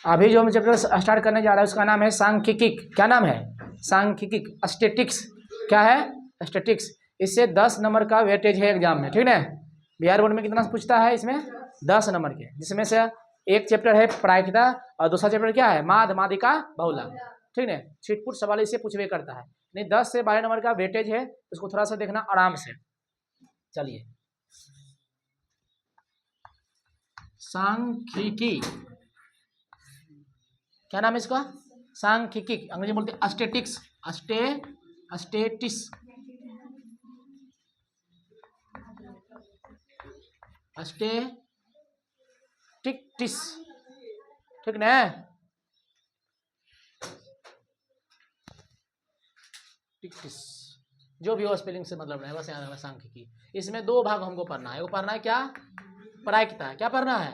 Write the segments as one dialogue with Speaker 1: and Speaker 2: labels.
Speaker 1: अभी जो हम चैप्टर स्टार्ट करने जा रहे हैं उसका नाम है सांख्यिकी। क्या नाम है? सांख्यिकी, स्टैटिक्स। क्या है? स्टैटिक्स। इससे 10 नंबर का वेटेज है एग्जाम में, ठीक है। बिहार बोर्ड में कितना पूछता है इसमें? 10 नंबर के, जिसमें से एक चैप्टर है प्रायिकता और दूसरा चैप्टर क्या है? माध, मादिका, बहुलक, ठीक है। छिटपुट सवाल इससे पूछवे करता है। नहीं, 10 से 12 नंबर का वेटेज है, उसको थोड़ा सा देखना आराम से। चलिए, सांख्यिकी, क्या नाम है इसका? सांख्यिकी, अंग्रेजी बोलते हैं स्टैटिक्स। स्टेटिक्स, स्टेटिक्स, ठीक ना? टिक्टिस, जो भी हो स्पेलिंग से मतलब है, बस याद रखना सांख्यिकी। इसमें 2 भाग हमको पढ़ना है। वो पढ़ना है क्या? प्रायिकता। क्या पढ़ना है?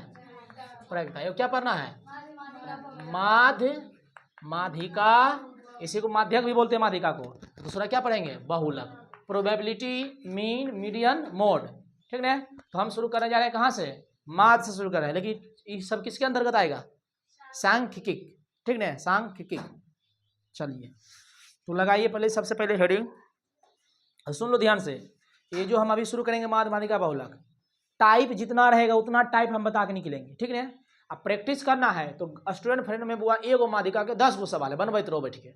Speaker 1: प्रायिकता। ये क्या पढ़ना है? माध्य, माध्यिका, इसी को माध्यक भी बोलते हैं माध्यिका को। दूसरा क्या पढ़ेंगे? बहुलक, प्रोबेबिलिटी, मीन, मीडियन, मोड, ठीक है। तो हम शुरू करने जा रहे हैं कहाँ से? माध्य से शुरू कर रहे हैं, लेकिन ये सब किसके अंतर्गत आएगा? सांख्यिकी, ठीक है, सांख्यिकी। चलिए, तो लगाइए पहले, सबसे पहले हेडिंग सुन लो ध्यान से। ये जो हम अभी शुरू करेंगे माध्य, माध्यिका, बहुलक, टाइप जितना रहेगा उतना टाइप हम बता के निकलेंगे, ठीक है। अब प्रैक्टिस करना है तो स्टूडेंट फ्रेंड में बुआ एगो माध्यिका के 10 गो सवाल है, बनबैत रहो बैठ के,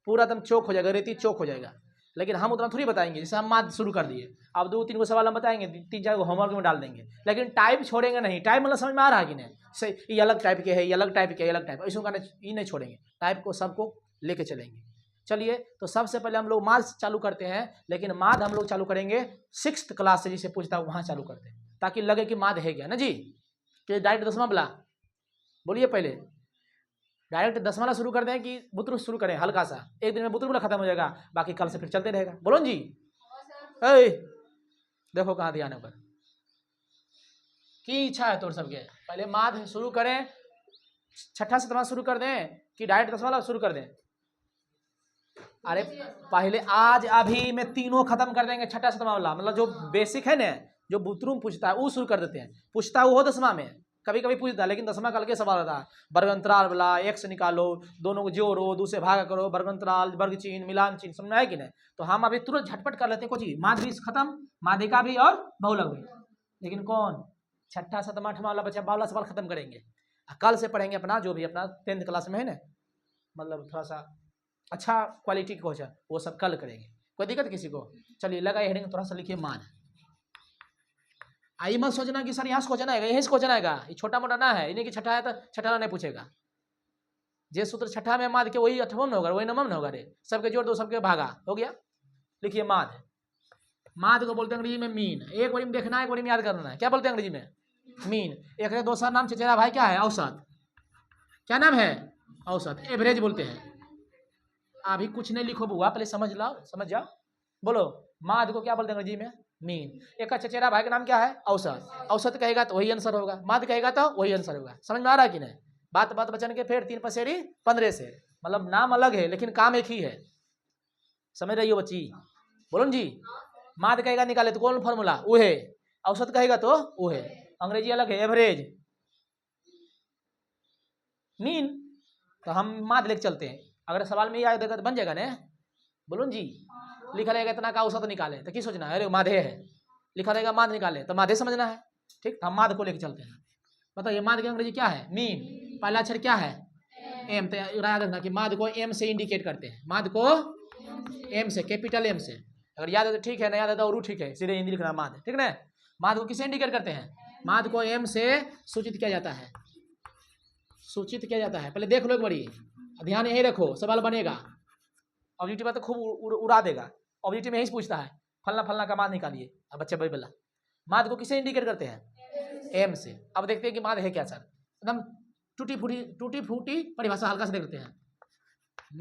Speaker 1: पूरा एकदम चौक हो जाएगा, रेती चौक हो जाएगा। लेकिन हम उतना थोड़ी बताएंगे, जैसे हम माध्य शुरू कर दिए, अब 2-3 गो सवाल हम बताएंगे, 3-4 गो होमवर्क में डाल देंगे, लेकिन टाइप छोड़ेंगे नहीं। टाइप मतलब समझ में आ रहा है कि नहीं? सही, ये अलग टाइप के है, ये अलग टाइप के, ये अलग टाइप, ऐसा ये नहीं छोड़ेंगे, टाइप को सबको लेके चलेंगे। चलिए, तो सबसे पहले हम लोग माध्य चालू करते हैं, लेकिन माध्य हम लोग चालू करेंगे 6th क्लास से, जिसे पूछता है वहां चालू करते हैं, ताकि लगे कि माध्य है क्या ना जी। कि डायरेक्ट 10वां वाला बोलिए, पहले डायरेक्ट 10वां वाला शुरू करते हैं कि बुतरू शुरू करें हल्का सा? एक दिन में बुतरू वाला खत्म हो जाएगा, बाकी कल से फिर चलते रहेगा। बोलो जी। देखो कहाँ ध्यान है ऊपर की इच्छा है तो सबके। पहले माध्य शुरू करें, 6ठा 7वां शुरू कर दें कि डायरेक्ट 10वां वाला शुरू कर दें? अरे पहले आज अभी में तीनों खत्म कर देंगे, 6ठा 7वां वाला, मतलब जो बेसिक है ना, जो बुतरू पूछता है वो शुरू कर देते हैं। पूछता है वो 10वां में, कभी कभी पूछता है, लेकिन 10वां कल के सवाल होता है। वर्गंतराल वाला, एक्स निकालो, दोनों को जोड़ो, 2 से भाग करो, वर्गंतराल, वर्ग चिन्ह, मिलान चिन्ह, समझ में है कि नहीं? तो हम अभी तुरंत झटपट कर लेते हैं कुछ। माध्य भी खत्म, माध्यिका भी और बहुलक भी। लेकिन कौन? 6ठा 7वां 8वां वाला बच्चा वाला सवाल खत्म करेंगे। कल से पढ़ेंगे अपना जो भी अपना 10th क्लास में है ना, मतलब थोड़ा सा अच्छा क्वालिटी का क्वेश्चन, वो सब कल करेंगे। कोई दिक्कत किसी को? चलिए, लगाइए हेडिंग, थोड़ा सा लिखिए मान। आई मत सोचना कि सर यहाँ से क्वेश्चन आएगा, यहीं से क्वेश्चन आएगा, ये छोटा मोटा ना है, इन्हीं की 6ठा है तो 6ठा नहीं पूछेगा। जे सूत्र 6ठा में माध्य के वही 8वां में होगा, वही 9वां में होगा। रे सबके जोड़ दो, सबके भागा, हो गया। लिखिए माध्य। माध्य को बोलते हैं अंग्रेजी में मीन। एक बारी में देखना है, एक बारी में याद करना है। क्या बोलते हैं अंग्रेजी में? मीन। एक है दूसरा नाम चचेरा भाई क्या है? औसत। क्या नाम है? औसत, एवरेज बोलते हैं। अभी कुछ नहीं लिखो बुआ, पहले समझ लो, समझ जाओ। बोलो, माध्य को क्या बोलते हैं अंग्रेजी में? मीन। एक का चचेरा भाई का नाम क्या है? औसत। औसत कहेगा तो वही आंसर होगा, माध्य कहेगा तो वही आंसर होगा। समझ में आ रहा है कि नहीं? बात बात बचन के फिर 3 पसेरी 15 से, मतलब नाम अलग है लेकिन काम एक ही है। समझ रही हो बच्ची? बोलो जी। माध्य कहेगा निकाले तो कौन फॉर्मूला? वो है। औसत कहेगा तो वो है, अंग्रेजी अलग है, एवरेज, मीन। तो हम माध्य लेके चलते हैं। अगर सवाल में याद देगा तो बन जाएगा ना? बोलो जी। लिखा रहेगा इतना का औसत निकाले तो क्या सोचना है? अरे माध्य है। लिखा रहेगा माध्य निकाले तो माध्य समझना है, ठीक। हम माध्य को लेके चलते हैं। बताइए माध्य की अंग्रेजी क्या है? मीन। पहला अक्षर क्या है? एम। तो याद रखना कि माध्य को एम से इंडिकेट करते हैं। माध्य को एम से, कैपिटल एम से। अगर याद है तो ठीक है, नहीं याद है तो और ठीक है, सीधे हिंदी लिखना माध्य, ठीक है। माध्य को किसे इंडिकेट करते हैं? माध्य को एम से सूचित किया जाता है, सूचित किया जाता है। पहले देख लो एक बारी, ध्यान यही रखो, सवाल बनेगा। ऑब्जेक्टिव में तो खूब उड़ा देगा। ऑब्जेक्टिव में यही पूछता है फलना फलना का माध्य निकालिए। अब बच्चे भाई बोला माध्य को किसे इंडिकेट करते हैं? एम से। अब देखते हैं कि माध्य है क्या सर। एकदम टूटी फूटी परिभाषा हल्का से देखते हैं।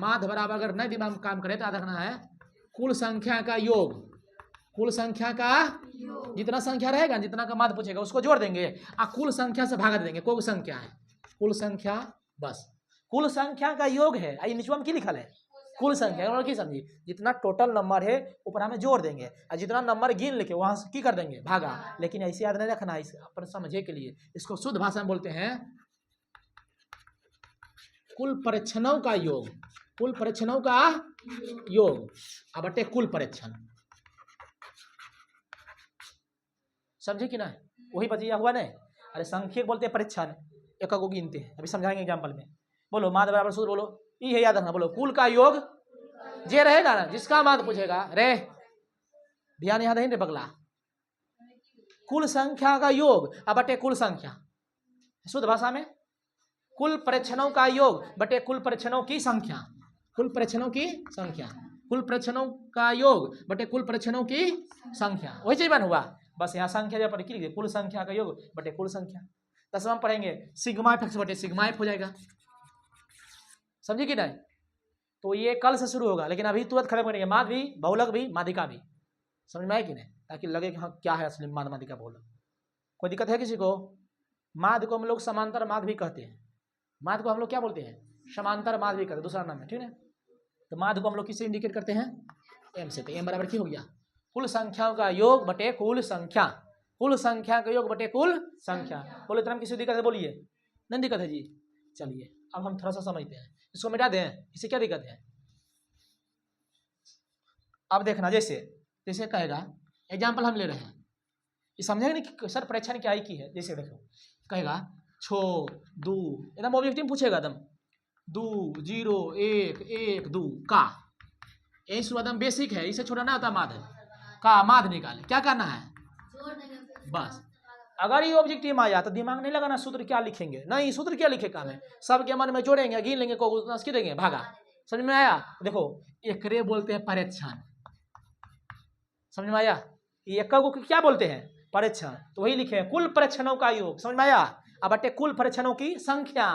Speaker 1: माध्य बराबर अगर नहीं दिमाग में काम करे तो याद रखना है कुल संख्या का योग। कुल संख्या का जितना संख्या रहेगा, जितना का माध्य पूछेगा उसको जोड़ देंगे और कुल संख्या से भागा देंगे। कोई संख्या है, कुल संख्या, बस कुल संख्या का योग है। आई नीचे में की लिखल है? कुल संख्या। और की समझी? जितना टोटल नंबर है ऊपर हमें जोड़ देंगे और जितना नंबर गिन लेके वहां से की कर देंगे? भागा। लेकिन ऐसे याद नहीं रखना है, अपन समझे के लिए इसको शुद्ध भाषा में बोलते हैं कुल परीक्षणों का योग, कुल परीक्षणों का योग बटे कुल परीक्षण। समझे कि ना? वही बचिया हुआ नहीं। अरे संख्यक बोलते हैं परीक्षण, एक को गिनते हैं, अभी समझाएंगे एग्जाम्पल में। बोलो माद बराबर सूत्र बोलो, ये है याद रखना। बोलो कुल का योग जे रहेगा ना, जिसका माद पूछेगा रे ध्यान यहाँ नहीं रे बगला, कुल संख्या का योग बटे कुल संख्या। शुद्ध भाषा में कुल परीक्षणों का योग बटे कुल परीक्षणों की संख्या, कुल परीक्षणों की संख्या, कुल परीक्षणों का योग बटे कुल परीक्षणों की संख्या। वही चीज बन हुआ, बस यहाँ संख्या जब लिख लीजिए, कुल संख्या का योग बटे कुल संख्या। 10वां पढ़ेंगे सिग्मा एफ बटे सिग्मा एफ हो जाएगा। समझे कि नहीं? तो ये कल से शुरू होगा, लेकिन अभी तुरंत खत्म करेंगे। माद भी, बहुलक भी, माध्यिका भी। समझ में आए कि नहीं? ताकि लगे कि हाँ क्या है असली माद, माध्यिका, बहुलक। कोई दिक्कत है किसी को? माद को हम लोग समांतर माद भी कहते हैं। माद को हम लोग क्या बोलते हैं? समांतर माद भी कहते हैं, दूसरा नाम है, ठीक है। तो माद को हम लोग किससे इंडिकेट करते हैं? एम से। तो एम बराबर क्या हो गया? कुल संख्याओं का योग बटे कुल संख्या, कुल संख्या का योग बटे कुल संख्या। बोले तो हम किसी दिक्कत है? बोलिए नहीं दिक्कत है जी। चलिए अब हम थोड़ा सा समझते हैं, इसको मिटा दें, इससे क्या दिक्कत है? अब देखना, जैसे जैसे कहेगा एग्जाम्पल हम ले रहे हैं, ये समझेगा नहीं कि सर परीक्षा ने क्या ही की है। जैसे देखो कहेगा छो दू, एकदम ऑब्जेक्टिव पूछेगा, एकदम 2 0 1 1 2 का, यही शुरू एकदम बेसिक है, इसे छोड़ा ना होता माद का। माद निकाले, क्या करना है? बस अगर ये ऑब्जेक्टिव आया तो दिमाग नहीं लगाना सूत्र क्या लिखेंगे, नहीं सूत्र क्या लिखे काम है, सबके मन में जोड़ेंगे, गिन लेंगे, को देंगे, भागा। समझ में आया? देखो एकरे बोलते हैं परीक्षण। समझ में आया? ये एक को क्या बोलते हैं? परीक्षण। तो वही लिखे कुल परीक्षणों का योग। समझ में आया? अब बटे कुल परीक्षणों की संख्या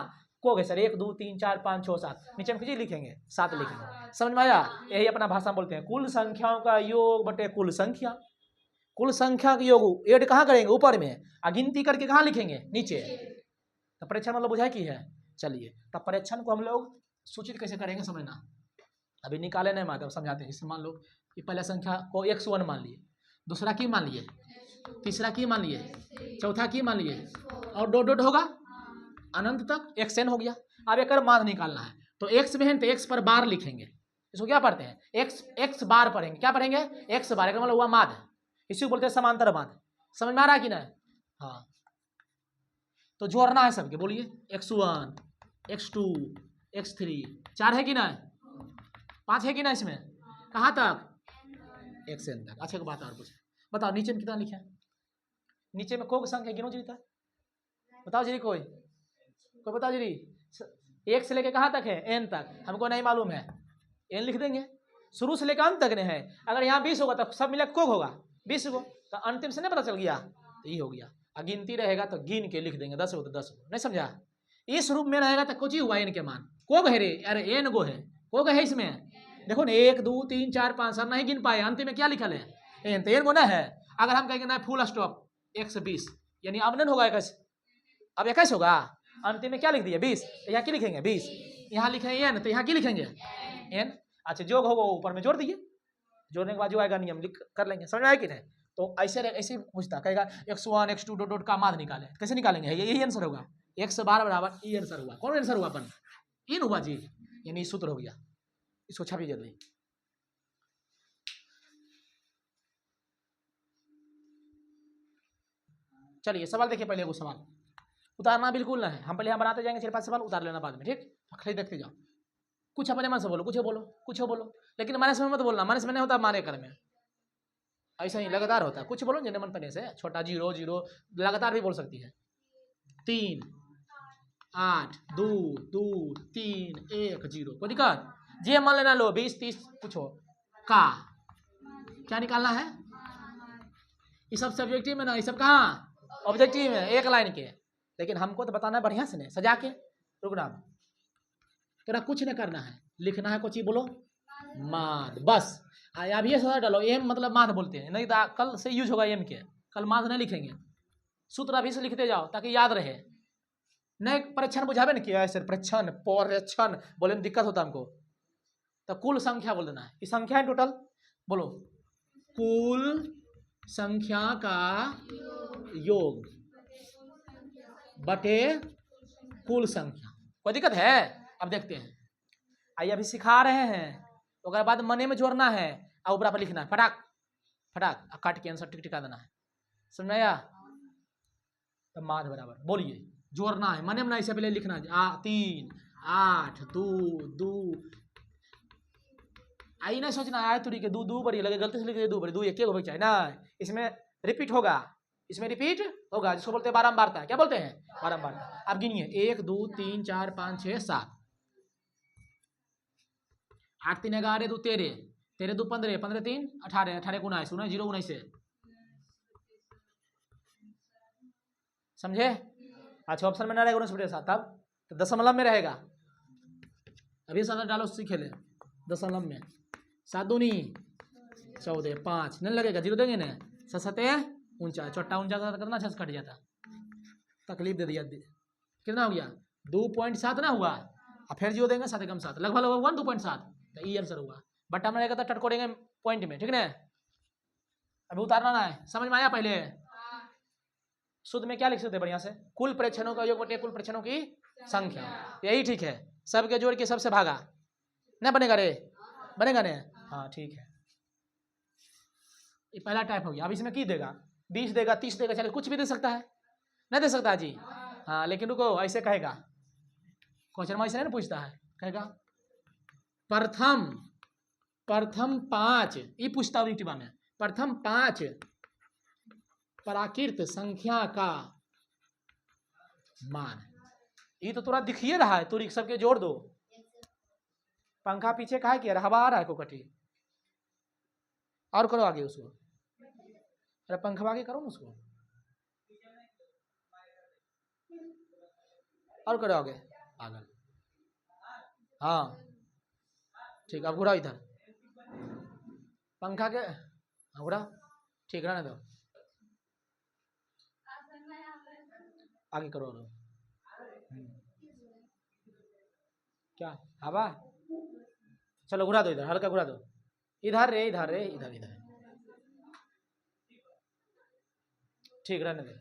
Speaker 1: को सर 1 2 3 4 5 6 7, नीचे में किसी लिखेंगे 7 लिखेंगे। समझ में आया? यही अपना भाषा में बोलते हैं कुल संख्याओं का योग बटे कुल संख्या। कुल संख्या के योग ऐड कहाँ करेंगे? ऊपर में। गिनती करके कहाँ लिखेंगे? नीचे। तो परीक्षण मतलब बुझाए की है। चलिए तब परीक्षण को हम लोग सूचित कैसे करेंगे समझना। अभी निकाले नहीं माध्यम समझाते हैं। इससे मान लो कि पहला संख्या को 101 मान लिए, दूसरा की मान लिए, तीसरा की मान लिए, चौथा की मान लिए, और डॉट डॉट होगा अनंत तक, xn हो गया। अब एक मान निकालना है तो x में है तो x पर बार लिखेंगे। इसको क्या पढ़ते हैं? x बार पढ़ेंगे। क्या पढ़ेंगे? x बार, मतलब हुआ माद, इसी को बोलते हैं समांतर माद। समझ में आ रहा है कि नहीं? हाँ तो जोड़ना है सबके। बोलिए x1 x2 x3, 4 है कि नहीं? 5 है कि नहीं? इसमें कहाँ तक? xn तक। अच्छा बात और कुछ बताओ, नीचे में कितना लिखा है? नीचे में कोई संख्या गिनो जी, बताओ जी, कोई बताओ जी। 1 से लेके कहाँ तक है? n तक। हमको नहीं मालूम है, n लिख देंगे। शुरू से लेकर अंत तक नहीं है। अगर यहाँ 20 होगा तो सब मिला कोग होगा 20 को, तो अंतिम से नहीं पता चल गया, तो ये हो गया। गिनती रहेगा तो गिन के लिख देंगे 10 हो तो 10 हो। नहीं समझा? इस रूप में रहेगा तो कुछ ही हुआ n के मान। कोग है रे, अरे n गो है, कोग है इसमें। देखो ना 1 2 3 4 5 सर नहीं गिन पाए, अंतिम में क्या लिखल है? n, तो n गो ना है। अगर हम कहेंगे ना फुल स्टॉप 120, यानी अब नहीं होगा 21, अब 21 होगा। अंतिम में क्या लिख दिया? 20, यहाँ की लिखेंगे 20, यहाँ लिखेंगे n, तो यहाँ की लिखेंगे n। अच्छा जो होगा ऊपर में जोड़ दिए, जोड़ने के बाद जो आएगा नियम लिख कर लेंगे। समझ में आया कि नहीं? तो ऐसे ऐसे पूछता, कहेगा x1 x2 डॉट डॉट का माद निकाले, कैसे निकालेंगे? यही आंसर होगा, x बार बराबर ई आंसर हुआ। कौन आंसर हुआ? अपन इन हुआ जी, यानी सूत्र हो गया। इसको छापिए जल्दी। चलिए सवाल देखिए, पहले वो सवाल उतारना बिल्कुल ना है, हम पहले यहाँ बनाते जाएंगे 4 5 सवाल, उतार लेना बाद में, ठीक? खाली देखते जाओ, कुछ अपने मन से बोलो, कुछ बोलो, कुछ बोलो, लेकिन माइनस में मत बोलना। माइनस में नहीं होता, माने कर में ऐसा ही लगातार होता है। कुछ बोलो जिन्हें मन पड़ने से, छोटा 0 0 लगातार भी बोल सकती है। 3 8 2 2 3 1 0, कोई दिक्कत? जी मान लेना, लो 20 30 कुछ हो का, क्या निकालना है? ये सब सब्जेक्टिव में ना, ये सब कहाँ ऑब्जेक्टिव में, एक लाइन के। लेकिन हमको तो बताना है बढ़िया से, नहीं सजा के। रुकना, तेरा कुछ नहीं करना है, लिखना है कुछ ही, बोलो माद, बस। अब ये सजा डालो, एम मतलब माद बोलते हैं, नहीं तो कल से यूज होगा एम के, कल माद नहीं लिखेंगे। सूत्र अभी से लिखते जाओ ताकि याद रहे। नहीं परीक्षण बुझावे ना किया सर, परीक्षण परीक्षण बोले में दिक्कत होता हमको, तो कुल संख्या बोल देना है। ये संख्या है टोटल, बोलो कुल संख्या का योग बटे कुल संख्या। कोई दिक्कत है? अब देखते हैं, आइए अभी सिखा रहे हैं, उसके बाद मने में जोड़ना है और ऊपर पर लिखना है फटाक फटाक, काट के आंसर टिक टिका देना है, समझ में आया? तो माद बराबर बोलिए, जोड़ना है मने में ना, इससे पहले लिखना है 3 8 2 2, आई नहीं सोचना आए तुरी के 2 2 बड़ी लगे, गलती से लिख दे 2 बड़ी 2 एक हो चाहिए ना, इसमें रिपीट होगा, इसमें रिपीट होगा, जिसको बोलते हैं बारंबारता, क्या बोलते हैं? बारंबारता। अब गिनिए 1 2 3 4 5 6 7, 8 3 11 2 13, 13 2 15, 15 3 18, 18 19, 19 0 19 से, समझे? अच्छा ऑप्शन में ना रहेगा 19 7, तब तो दशमलव में रहेगा, अभी साथ डालो सीखे ले, दशमलव में 7 दूनी 14, 5 नहीं लगेगा, 0 देंगे ना, 7 7 49, छोटा 49 करना 6 कट जाता, तकलीफ दे दिया, कितना हो गया 2.7 ना हुआ, अब फिर 0 देंगे 7 कम 7 लगभग होगा 2.7, तो ये आंसर हुआ, बटा में रहेगा तो टटकोड़ेंगे पॉइंट में, ठीक ना? अभी उतारना ना है, समझ में आया? पहले शुद्ध में क्या लिख सकते हैं बढ़िया से, कुल प्रेक्षणों का योग बटे कुल प्रेक्षणों की संख्या, यही ठीक है, सबके जोड़ के सबसे भागा, ना बनेगा रे, बनेगा ना? हाँ ठीक है, ये पहला टाइप हो गया। अब इसमें की देगा, 20 देगा, 30 देगा, चले कुछ भी दे सकता है, नहीं दे सकता जी? हाँ लेकिन रुको, ऐसे कहेगा, क्वेश्चन में ऐसे नहीं पूछता है, कहेगा प्रथम 5, ये पूछता हूँ यूट्यूब में, प्रथम 5 प्राकृत संख्या का मान, ये तो थोड़ा दिखिए रहा है, तुरी सबके जोड़ दो, पंखा पीछे का है कि हवा आ रहा है कोकटी, और करो आगे उसको, अरे पंखा आगे करो ना उसको, और करो आगे पागल, हाँ ठीक, अब घुरा इधर पंखा के, घुरा ठीक रहने दो, आगे करो लो, क्या हवा, चलो घुरा दो इधर, हल्का घुरा दो, इधर रे इधर रे इधर इधर, ठीक रहने दे।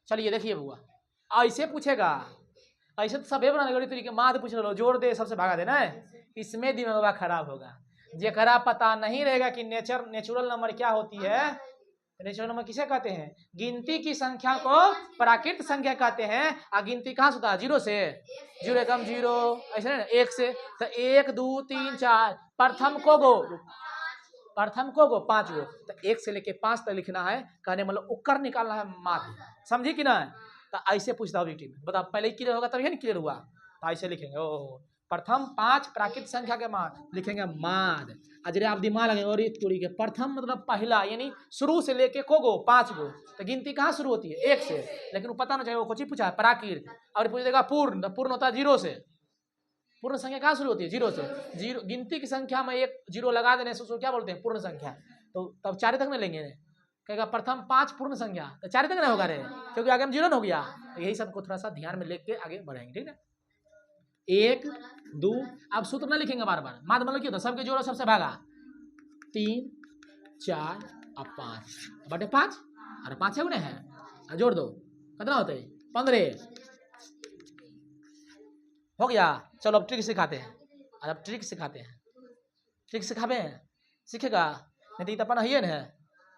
Speaker 1: चलिए देखिए बुआ, ऐसे पूछेगा, ऐसे तो सभी बनाने वाली तरीके, माद पूछ लो, जोड़ दे सबसे भागा देना है, इसमें दिमाग खराब होगा, जेकरा पता नहीं रहेगा कि नेचुरल नंबर क्या होती है, नेचुरल नंबर किसे कहते हैं? गिनती की संख्या को प्राकृत संख्या कहते हैं, और गिनती कहाँ से होता है? 0 से, 0 एकम 0, ऐसे ना 1 से, तो 1 2 3 4, प्रथम को गो 5 गो, तो 1 से लेके 5 तक लिखना है, कहने मतलब उक्कर निकालना है माद, समझी कि ना? तो ऐसे पूछता हूँ बेटी, बताओ पहले क्लियर होगा तभी नहीं क्लियर हुआ, तो ऐसे लिखेंगे, ओ प्रथम 5 प्राकृत संख्या के मान लिखेंगे माद, अजरे आप दिमाग लगे, और तोड़ी के प्रथम मतलब पहला, यानी शुरू से लेके को गो 5 गो, तो गिनती कहाँ शुरू होती है? 1 से, लेकिन वो पता ना चाहिए, वो कुछ ही पूछा है प्राकृत, और पूछ देगा पूर्ण, तो पूर्ण होता है 0 से, पूर्ण संख्या कहाँ शुरू होती है? 0 से, 0 गिनती की संख्या में 1 0 लगा देने से उसको क्या बोलते हैं? पूर्ण संख्या, तो तब 4 तक नहीं लेंगे, कहेगा प्रथम 5 पूर्ण संख्या, तो 4 तक नहीं होगा रे, क्योंकि आगे हम 0 हो गया, तो यही सबको थोड़ा सा ध्यान में लेके आगे बढ़ाएंगे, ठीक है? 1 2, अब सूत्र न लिखेंगे बार बार, माद मतलब क्या होता है? सबके जोड़ो सबसे भागा, 3 4 और 5 बटे 5, अरे 5 गुने है, जोड़ दो कितना होते हैं? 15 हो गया। चलो अब ट्रिक सिखाते हैं, अब ट्रिक सिखाते हैं, ट्रिक सिखावे हैं, सीखेगा नहीं तो अपन है ना,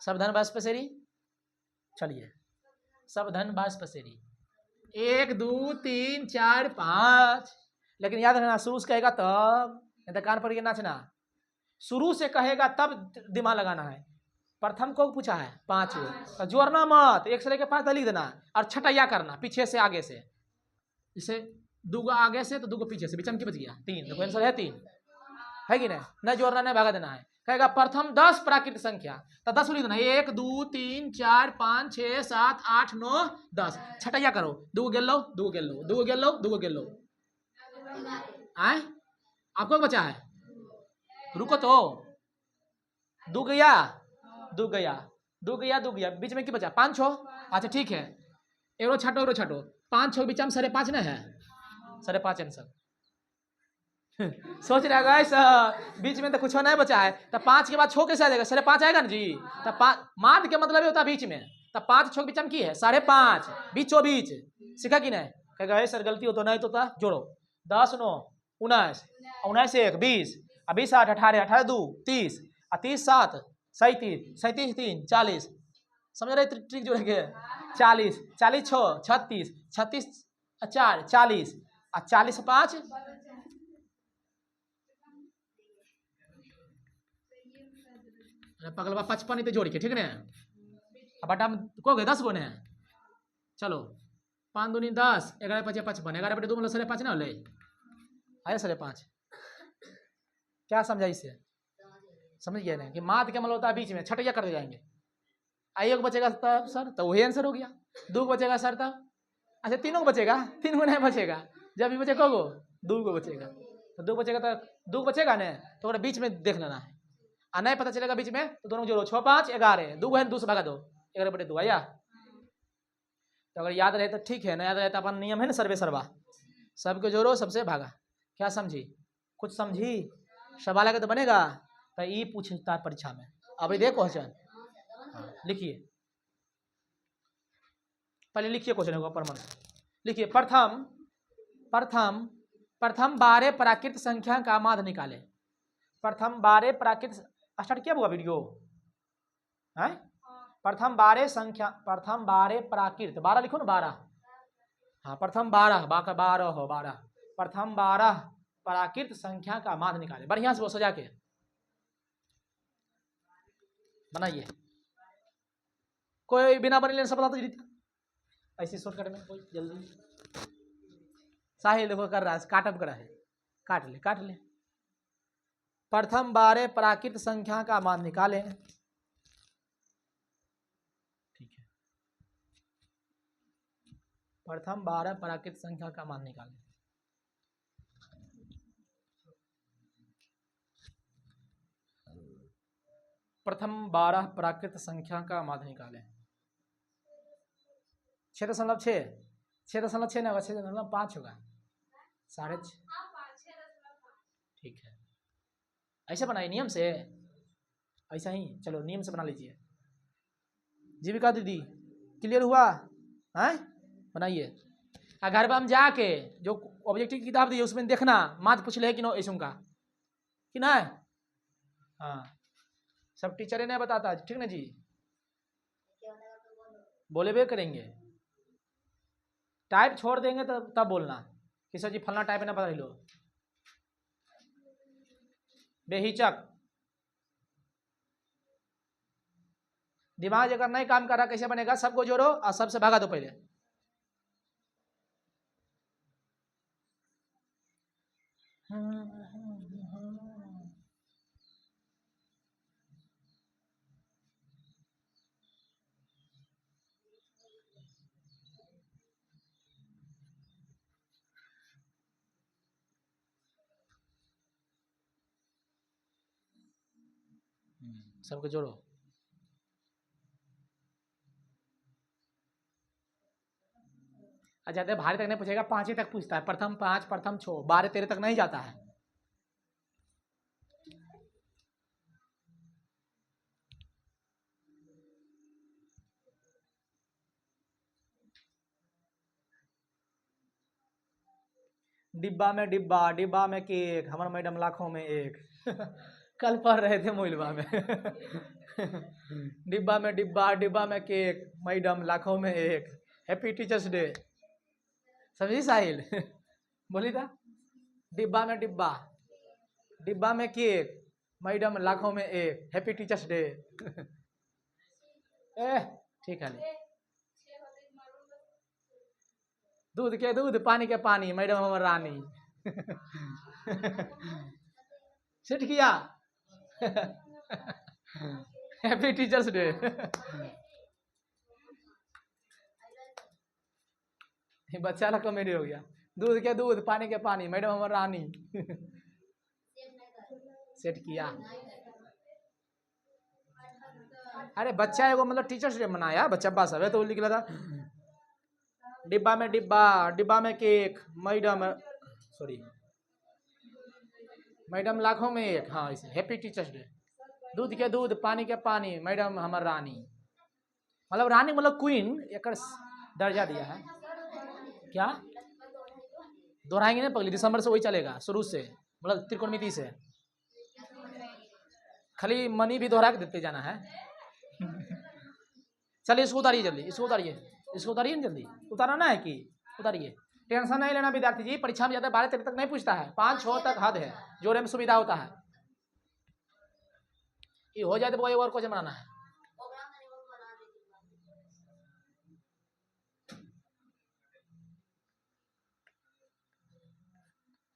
Speaker 1: सब धन बास पसेरी, चलिए सब धन बास पसेरी, 1 2 3 4 5, लेकिन याद रखना शुरू से कहेगा तब, नहीं तो कान पर के नाचना, शुरू से कहेगा तब दिमाग लगाना है, प्रथम को पूछा है 5 गो, तो जोड़ना मत, 1 से लेकर 5 तक लिख देना, और छटैया करना पीछे से आगे से, इसे 2 गो आगे से तो 2 गो पीछे से, बीच में की बच गया 3, देखो आंसर है 3, है कि नहीं जोड़ना नहीं भागा देना है, कहेगा प्रथम 10 प्राकृत संख्या, तो 10 लिख देना, 1 2 3 4 5 6 7 8 9 10, छटैया करो, 2 गो गेल लो 2 गो गेल लो 2 गो गेल लो 2 गो गेल लो, आए आपको बचा है, रुको तो, 2 गया 2 गया 2 गया 2 गया, बीच में की बचा 5 6, अच्छा ठीक है, एरो छटो 5 6 बीच में 5.5 ना है, 5.5 आंसर सोच रहा है बीच में तो कुछ नहीं बचा है, तो 5 के बाद 6 कैसे आ जाएगा? 5.5 आएगा ना जी, तो माद के मतलब ये होता है बीच में, तो 5 6 बीच में की है 5.5, बीचों बीच, सीखा कि नहीं? कहेगा सर गलती हो तो नहीं तो जोड़ो, 10 9 19 19 1 20 20 8 18 18 2 30 30 7 37 37 3 40 समझ रहे ट्रिक जो है 40 40 6 36 36 4 40 40 5 पगलवा 55 इतने जोड़ के ठीक है बटा को गए 10 गो ने चलो 5 दूनी 10 11 5 55 11 बटे 2 मतलब 5.5 ना ले आया 5.5 क्या समझा इससे समझ गया ना कि मात क्या मतलब होता है बीच में छटिया करते जाएंगे आई को बचेगा तब सर तो वही आंसर हो गया 2 को बचेगा सर तब अच्छा 3 को बचेगा 3 को नहीं बचेगा जब भी बचे को 2 को बचेगा तो 2 बचेगा तो 2 बचेगा ना तो बीच में देख लेना है और नहीं पता चलेगा बीच में तो दोनों जोड़ो 6 5 11 2 है 2 से भागा दो 11 बटे 2 आया तो अगर याद रहे तो ठीक है ना याद रहे तो अपन नियम है ना सर्वे सर्वा सबके जोड़ो सबसे भागा क्या समझी कुछ समझी सवाल आगे तो बनेगा तो ये पूछता है परीक्षा में अभी देखो क्वेश्चन लिखिए पहले लिखिए क्वेश्चन को परमन लिखिए प्रथम प्रथम प्रथम 12 प्राकृत संख्या का माध्य निकाले प्रथम 12 प्राकृत स्टार्ट किया होगा वीडियो है प्रथम 12 संख्या प्रथम 12 प्राकृत 12 लिखो ना 12 हाँ प्रथम 12 12 हो 12 प्रथम 12 प्राकृत संख्या का माध्य निकाले बढ़िया से वो सजा के बनाइए कोई बिना बने लेने सब बता तो ऐसे शॉर्टकट में कोई जल्दी साहिल देखो कर रहा है काटअप करा है काट ले प्रथम 12 प्राकृत संख्या का मान निकालें ठीक है प्रथम 12 प्राकृत संख्या का मान निकालें प्रथम 12 प्राकृत संख्या का माध्य निकालें 6.6 6.6 ना 6.5 होगा 6.5 ठीक है ऐसे बनाइए नियम से ऐसा ही चलो नियम से बना लीजिए जीविका दीदी क्लियर हुआ है बनाइए घर पर हम जाके जो ऑब्जेक्टिव की किताब दी उसमें देखना माध्य पूछ ले कि नो ऐसों का कि ना हाँ सब टीचर ने बताता ठीक ना जी बोले भी करेंगे टाइप छोड़ देंगे तो तब बोलना कि सर जी फलना टाइप ना पता लो बेहिचक दिमाग अगर नहीं काम कर रहा कैसे बनेगा सबको जोड़ो और सबसे भागा दो पहले सबको जोड़ो अच्छा भारी तक नहीं पूछेगा 5 तक पूछता है प्रथम 5 प्रथम 6 12 13 तक नहीं जाता है डिब्बा में डिब्बा डिब्बा में केक हमारा मैडम लाखों में एक कल पढ़ रहे थे मोइलवा में डिब्बा में डिब्बा डिब्बा में केक मैडम लाखों में एक हैप्पी टीचर्स डे समझी साहिल बोली था डिब्बा में डिब्बा डिब्बा में केक मैडम लाखों में एक हैप्पी टीचर्स डे ठीक है दूध के दूध पानी के पानी मैडम हमार रानी सेट किया हैप्पी टीचर्स डे बच्चा लोग कॉमेडी हो गया दूध के दूध पानी के पानी मैडम हमार रानी सेट किया अरे बच्चा एगो मतलब टीचर्स डे मनाया बच्चा पास है तो लिख था डिब्बा में डिब्बा डिब्बा में केक मैडम सॉरी मैडम लाखों में एक हाँ इसे हैप्पी टीचर्स डे दूध के दूध पानी के पानी मैडम हमार रानी मतलब रानी मतलब क्वीन एक दर्जा दिया है क्या दोहराएंगे ना पगली, दिसंबर से वही चलेगा शुरू से, मतलब त्रिकोणमिति से। खाली मनी भी दोहरा के देते जाना है। चलिए इसको उतारिए जल्दी, इसको उतारिए, इसको उतारिए ना जल्दी, उतारना है कि उतारिए। टेंशन नहीं लेना विद्यार्थी जी, परीक्षा में ज्यादा 12-13 तक नहीं पूछता है, 5-6 तक हद है, जोड़े में सुविधा होता है। ये हो जाए तो एक और क्वेश्चन बनाना है।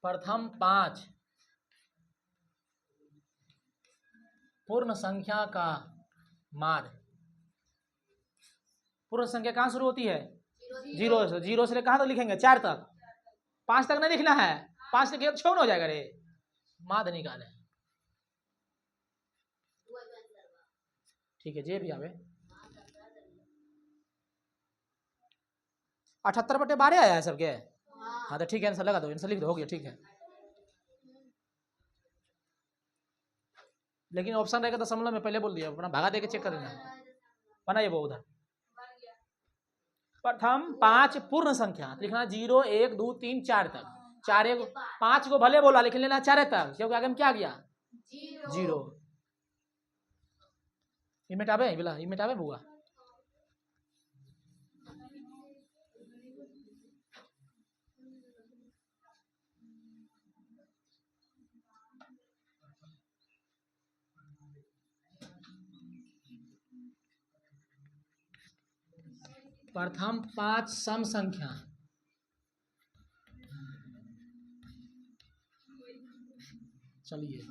Speaker 1: प्रथम 5 पूर्ण संख्या का माध्य। पूर्ण संख्या कहाँ शुरू होती है? 0 से। 0 से कहाँ तक लिखेंगे? 4 तक। 5 तक नहीं लिखना है, 5 से 6 हो जाएगा रे। माध्य निकाले, ठीक है जे भी आवे। 78/12 आया है सबके। हाँ तो ठीक है, आंसर लगा दो, आंसर लिख दो, हो गया, ठीक है। लेकिन ऑप्शन रहेगा दशमलव में, पहले बोल दिया, अपना भागा देके चेक कर लेना, बनाइए वो उधर। प्रथम 5 पूर्ण संख्या लिखना, 0 1 2 3 4 तक। 4 1 5 को भले बोला लेकिन लेना 4 तक, क्योंकि आगे में क्या गया? 0। ये मिटावे बिला, ये मिटावे बुआ। प्रथम 5 सम संख्या। चलिए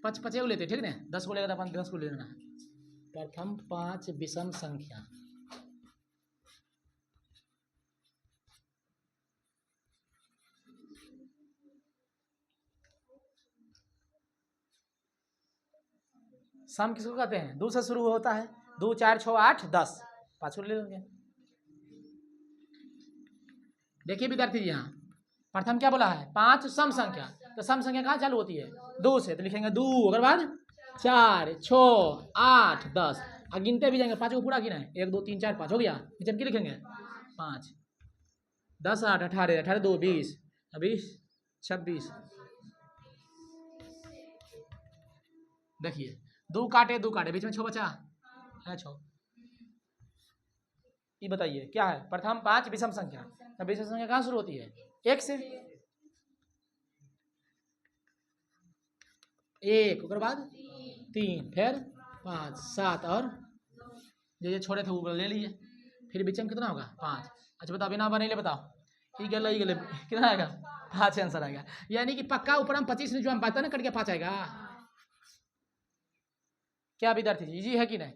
Speaker 1: 5 को लेते, ठीक है, 10 को लेगा तो 10 को ले लेना। प्रथम 5 विषम संख्या। सम किसको कहते हैं? 2 से शुरू होता है, 2 4 6 8 10, 5 को ले लेंगे। देखिए विद्यार्थी जी, यहाँ प्रथम क्या बोला है? 5 सम संख्या। तो सम संख्या कहाँ चालू होती है? 2 से, तो लिखेंगे 2, अगर बाद 4 6 8 10, और गिनते भी जाएंगे, 5 को पूरा गिना है, 1 2 3 4 5 हो गया। नीचे की लिखेंगे 5 10 8 18 18 2 20 20 26। देखिए 2 काटे 2 काटे, बीच में 6 बचा है, 6। ये बताइए क्या है? प्रथम 5 विषम संख्या। तो विषम संख्या कहाँ शुरू होती है? 1 से। 1 उसके बाद 3 फिर 5 7 और ये छोड़े थे वो ले लिए, फिर बीच में कितना होगा? 5। अच्छा बताओ, बिना बने बताओ, ये गले कितना आएगा? 5 आंसर आएगा। यानी कि पक्का ऊपर हम 25 जो हम पाते ना कट के 5 आएगा। क्या विद्यार्थी जी, इजी है कि नहीं?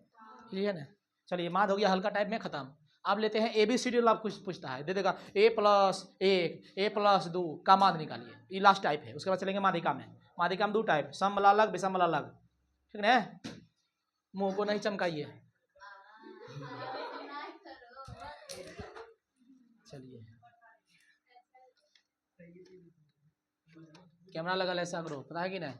Speaker 1: इजी है ना। चलिए माध्य हो गया हल्का टाइप में, खत्म। अब लेते हैं ABCD, आप कुछ पूछता है, दे देगा A + 1 A + 2 का माध्य निकालिए, ये लास्ट टाइप है। उसके बाद चलेंगे माध्यिका में। माध्यिका में 2 टाइप, सम वाला अलग, विषम वाला अलग, ठीक है। मुंह को नहीं चमकाइए। चलिए कैमरा लगा ऐसा करो, पता है कि नहीं?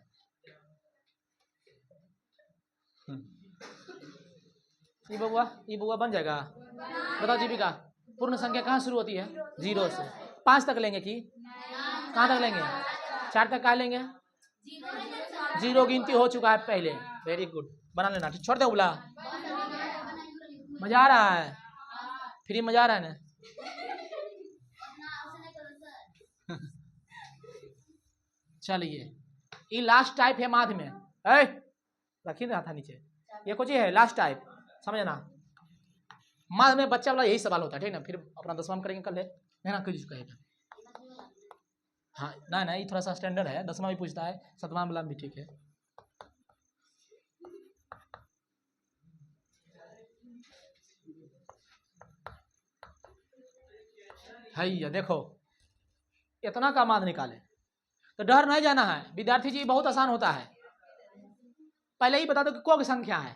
Speaker 1: ये बउआ बन जाएगा। बताओ जीविका, पूर्ण संख्या कहाँ शुरू होती है? 0 से। 5 तक लेंगे कि कहाँ तक लेंगे? 4 तक कहाँ लेंगे? 0 गिनती हो चुका है पहले। वेरी गुड, बना लेना। छोड़ दे उबला, मजा आ रहा है, फ्री मजा आ रहा है ना। चलिए ये लास्ट टाइप है माध्य में, रखी रहा था नीचे, ये कुछ है लास्ट टाइप, समझना। माध्य में बच्चा वाला यही सवाल होता है, ठीक ना। फिर अपना 10वां में करेंगे कल है ना, कुछ कहेगा। हाँ ना ये थोड़ा सा स्टैंडर्ड है, 10वां भी पूछता है, 7वां वाला भी ठीक है। ये देखो इतना का माध्य निकाले तो डर नहीं जाना है विद्यार्थी जी, बहुत आसान होता है। पहले ही बता दो कि कोक संख्या है।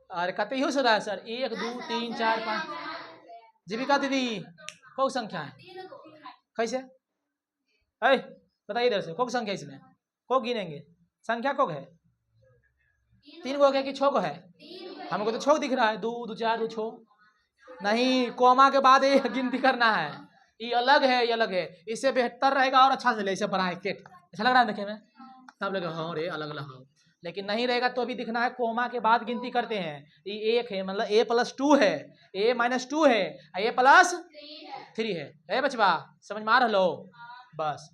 Speaker 1: अरे कहते ही रहा है सर, 1 2 3 4 5। जीविका दीदी कोक संख्या है कैसे? बताइए इधर से, कोक संख्या इसमें कोक गिनेंगे, संख्या कोक है 3 को है कि 6 को है? हमको तो 6 दिख रहा है, 2 2 4 2 6 नहीं, कोमा के बाद ये गिनती करना है। ये अलग है, ये अलग है, इससे बेहतर रहेगा और अच्छा से ले इसे ब्रैकेट। अच्छा लग रहा है देखने में? तब लगे हाँ रे अलग अलग हो, लेकिन नहीं रहेगा तो अभी दिखना है कोमा के बाद गिनती करते हैं। ये 1 है मतलब a+2 है, a-2 है, a+3 है बचवा, समझ में आ रहा लो? बस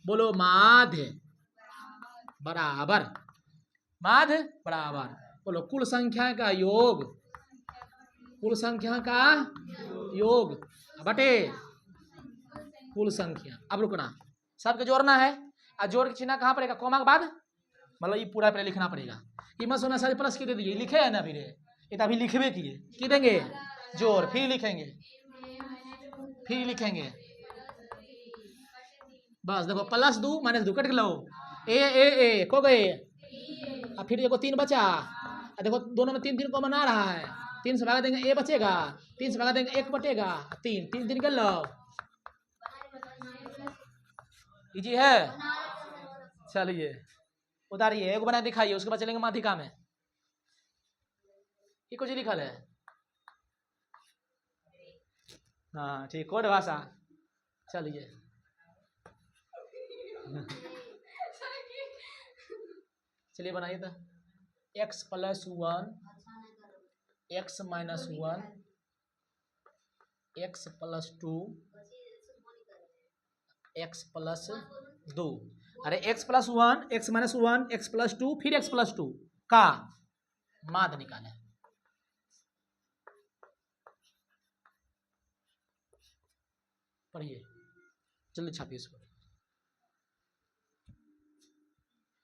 Speaker 1: बोलो माध्य बराबर, माध्य बराबर, बोलो कुल संख्या का योग, कुल संख्या का योग बटे कुल संख्या। अब रुकना, सबके जोड़ना है, और जोड़ के चिन्ह कहाँ पड़ेगा? कोमा के बाद, मतलब ये पूरा पहले लिखना पड़ेगा। ये मत सोना सारे प्लस के दे दीजिए, लिखे है ना फिर ये तो अभी लिखबे किए, की देंगे जोड़, फिर लिखेंगे, फिर लिखेंगे। बस देखो +2 -2 कट लो, ए को गए, और फिर देखो 3 बचा, और देखो दोनों में 3 कॉमन आ रहा है, 3 से भागा देंगे ए बचेगा, 3 से भागा देंगे 1 बटेगा, 3 कर लो, इजी है। चलिए उतारिए, एक बना दिखाइए, उसके बाद चलेंगे माध्यिका में। ये कुछ लिखल है, हाँ ठीक, कोड भाषा। चलिए चलिए बनाइए तो, x+1 x-1 x+2 x+2, अरे x+1 x-1 x+2 फिर x+2 का माध्य निकाले। पढ़िए जल्दी छापिए इसको।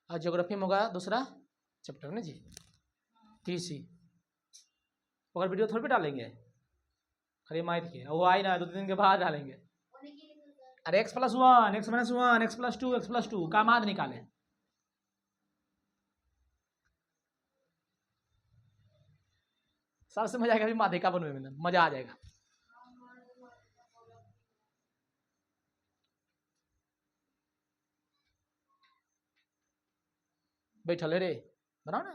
Speaker 1: आज ज्योग्राफी में होगा दूसरा चैप्टर ना जी, TC, अगर वीडियो थोड़ी पे डालेंगे, खाली माइट के, वो आई ना 2 दिन के बाद डालेंगे। अरे x+1 x-1 x+2 x+2 का माध्य निकाले। सबसे मजा आएगा अभी माध्यिका बनने में, मजा आ जाएगा। बैठल है रे, बनाओ ना,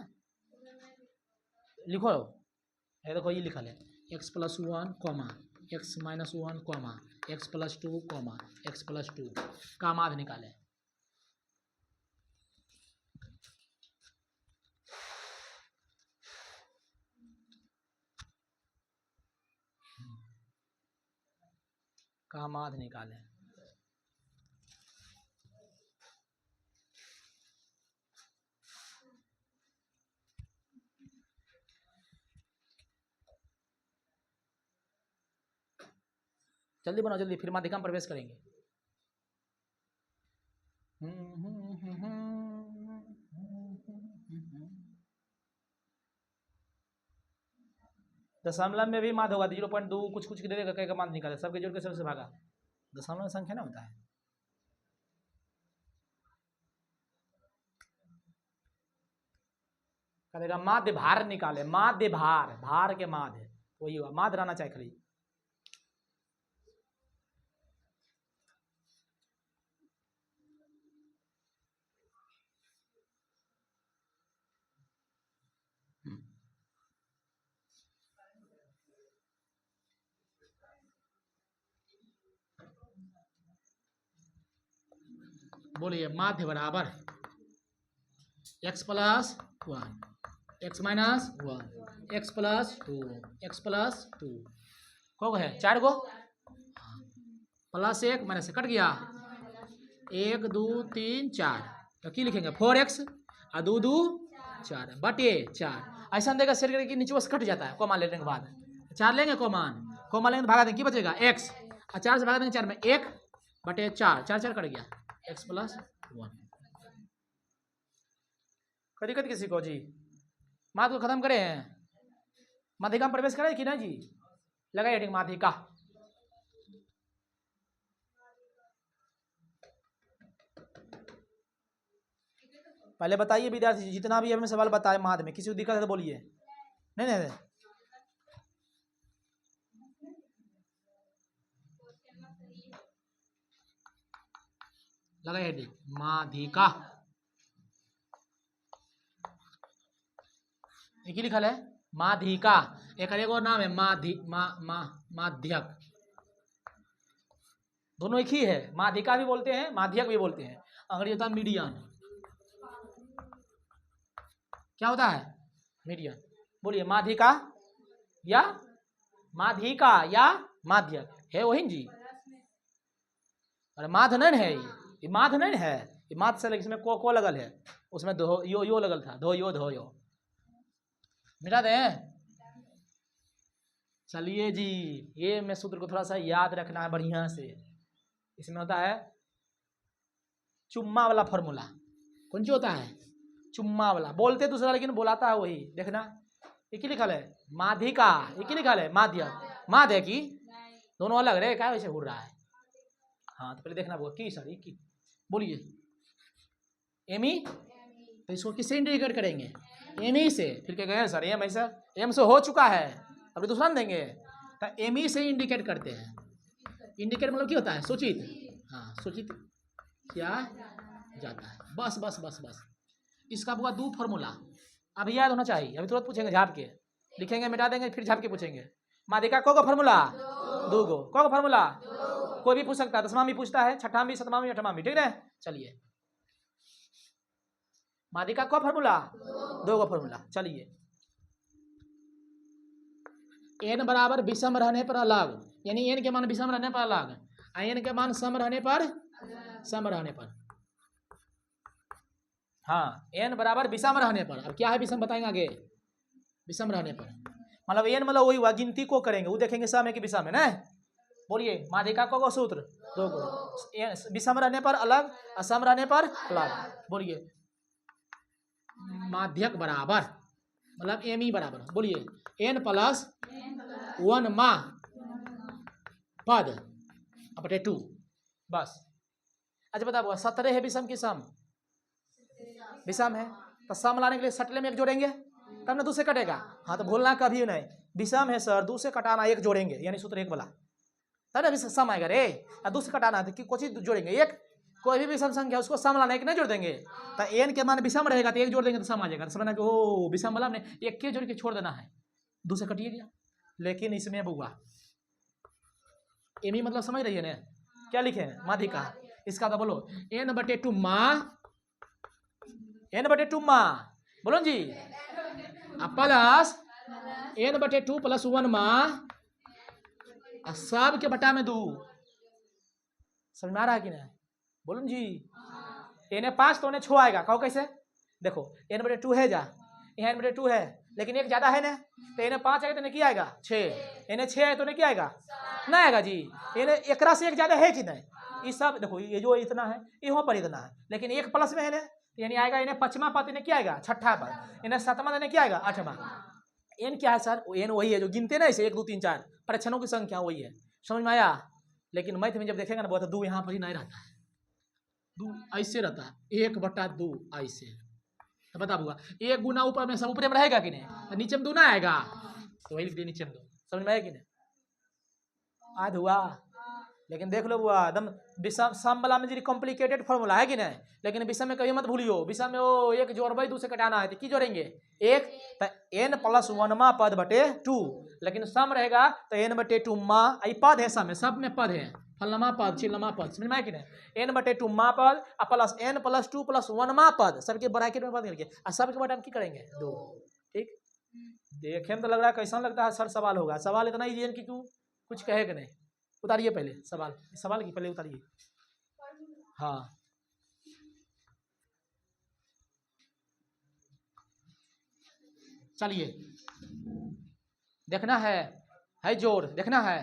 Speaker 1: लिखो, ये देखो ये लिखा है x+1 comma x-1 comma x+2 comma x+2 का माध्य निकाले। का माध्य निकाले, जल्दी बनाओ जल्दी, फिर माध्यिका में प्रवेश करेंगे। दशमलव में भी माध्य होगा, 0.2 कुछ कुछ दे देगा, कई का माध्य निकाले, सबके जोड़ के सबसे भागा, दशमलव संख्या ना होता है। कहेगा माध्य भार निकाले, माध्य भार, भार के माध्य, वही हुआ, माध्य रहना चाहिए खाली। बोलिए माध्य बराबर x+1 x-1 x+2 x+2 को है 4 गो, +1 -1 कट गया, 1 2 3 4, तो की लिखेंगे 4x और 2 2 4 बटे 4, ऐसा देगा शेर करके नीचे बस कट जाता है कॉमा लेने के बाद, 4 लेंगे कॉमान, कॉमा लेंगे तो भागा देंगे, की बचेगा x, और 4 से भागा देंगे 4 में 1 बटे 4, 4 4 कट गया, x+1। कभी कभी किसी को जी माध्य को खत्म करे हैं, माध्यिका में प्रवेश करे कि नहीं जी, लगाइए हेडिंग माध्यिका। पहले बताइए विद्यार्थी जी, जितना भी हमें सवाल बताए माध्य में, किसी को दिक्कत है तो बोलिए। नहीं नहीं लगाइए हेडिंग माध्यिका, एक ही लिखल है माध्यिका, एक और नाम है माध्यक, दोनों एक ही है, माध्यिका भी बोलते हैं, माध्यक भी बोलते हैं। अंग्रेजी होता है मीडियन। क्या होता है? मीडियन। बोलिए माध्यिका या माध्यिका या माध्यक है वही जी। अरे माध नहीं है, ये माध नहीं है, ये माध से इसमें को लगल है, उसमें दो यो लगल था, धो यो मिटा दें। चलिए जी, ये मैं सूत्र को थोड़ा सा याद रखना है बढ़िया से। इसमें होता है चुम्मा वाला फॉर्मूला। कौन सी होता है? चुम्मा वाला। बोलते दूसरा लेकिन बोलाता है वही। देखना एक ही लिखल है, माध्यिका एक ही लिखल है, माध्यक माध्य की दोनों अलग रहे, क्या वैसे उड़ रहा है। हाँ तो पहले देखना होगा की सर की। बोलिए एमी, तो इसको किससे इंडिकेट करेंगे? एमी से। फिर क्या कहें सर एम ऐसा, एम से हो चुका है, अभी दूसरा नहीं देंगे, तो एमी से इंडिकेट करते हैं। इंडिकेट मतलब क्या होता है? सूचित। हाँ सूचित क्या जाता है, बस बस बस बस। इसका पूरा दो फॉर्मूला अभी याद होना चाहिए। अभी तुरंत पूछेंगे झाप के, लिखेंगे मिटा देंगे, फिर झाप के पूछेंगे। माध्यिका को फॉर्मूला दो गो, को फॉर्मूला कोई भी पूछ सकता है, 10वां भी पूछता है, 6वां भी, 7वां भी, 8वां भी, ठीक है। चलिए माध्यिका को फॉर्मूला दो गो फॉर्मूला। चलिए n बराबर विषम रहने पर अलग, यानी n के मान विषम रहने पर अलग, n के मान सम रहने पर सम रहने पर। हाँ n बराबर विषम रहने पर। अब क्या है विषम बताएंगे आगे। विषम रहने पर मतलब n मतलब वही हुआ, गिनती को करेंगे, वो देखेंगे सम है कि विषम है ना। बोलिए माध्यिका को सूत्र दो गो, विषम रहने पर अलग, असम रहने पर अलग। बोलिए माध्यक बराबर मतलब एम ई बराबर, बोलिए n प्लस 1 मा पद अपने 2 बस। अच्छा बताओ 17 है विषम की सम? विषम है तो सम लाने के लिए सटले में एक जोड़ेंगे तब ना 2 से कटेगा। हाँ तो भूलना कभी नहीं, विषम है सर 2 से कटाना एक जोड़ेंगे, यानी सूत्र एक वाला तब ना सम आएगा रे। 2 से कटाना है तो कुछ जोड़ेंगे एक, कोई भी विषम संख्या उसको सम लाने एक नहीं जोड़ देंगे। तो n के मान विषम रहेगा तो एक जोड़ देंगे तो सम आ जाएगा। समझना कि ओ विषम वाला ने एक के जोड़ के छोड़ देना है, 2 से कटिए गया। लेकिन इसमें बुआ एमी मतलब समझ रही है ना, क्या लिखे हैं माध्यिका। इसका तो बोलो n/2 माँ, n/2 माँ बोलो जी, प्लस n/2 प्लस 1 माँ सब के बटा में 2। समझ में आ रहा है कि नहीं? बोलो जी। n 5 तो n 6 आएगा, कहो कैसे? देखो n/2 है जा, यहाँ n/2 है लेकिन एक ज्यादा है ना, तो n 5 आएगा तो n क्या आएगा 6, n 6 है तो n क्या आएगा ना आएगा जी। n एक से एक ज्यादा है कि नहीं? ये सब देखो, ये जो इतना है यहाँ पर इतना है, लेकिन एक प्लस में है ना, यानी आएगा n 5वां पद, n क्या आएगा 6ठा पद, n 7वां n क्या आएगा 8वां। n क्या है सर? n वही है जो गिनते ना ऐसे 1 2 3 4 परीक्षणों की संख्या वही है। समझ में आया? लेकिन मैथ में जब देखेगा ना बहुत 2 यहाँ पर ही नहीं रहता है, 2 ऐसे रहता है 1/2 ऐसे। तो बता दूंगा 1 गुना ऊपर में सब ऊपर में रहेगा कि नहीं, तो नीचे में 2 ना आएगा, तो वही लिख दिया नीचे में 2। समझ में आया कि नहीं? आज हुआ। लेकिन देख लो बुआ एकदम विषम सम वाला में जी कॉम्प्लिकेटेड फॉर्मूला है कि नहीं, लेकिन विषम में कभी मत भूलियो, विषम में वो एक जोड़बै 2 से कटाना है तो की जोड़ेंगे एक, तो n प्लस 1 मा पद बटे 2, लेकिन सम रहेगा तो n/2 मा, आई पद है सम में, सब में पद है, फलनमा पद चिलनमा पद। समझ में आया कि नहीं? n/2 मा पद प्लस n प्लस 2 प्लस 1 मा पद, सबके ब्रैकेट में पद करके और सबके बटे हम की करेंगे 2। ठीक, देखे में तो लग रहा है कैसा लगता है सर सवाल होगा, सवाल इतना इजी है कि क्यों कुछ कहे कि नहीं। उतारिए पहले सवाल, सवाल की पहले उतारिए। हाँ चलिए देखना है जोड़ देखना है।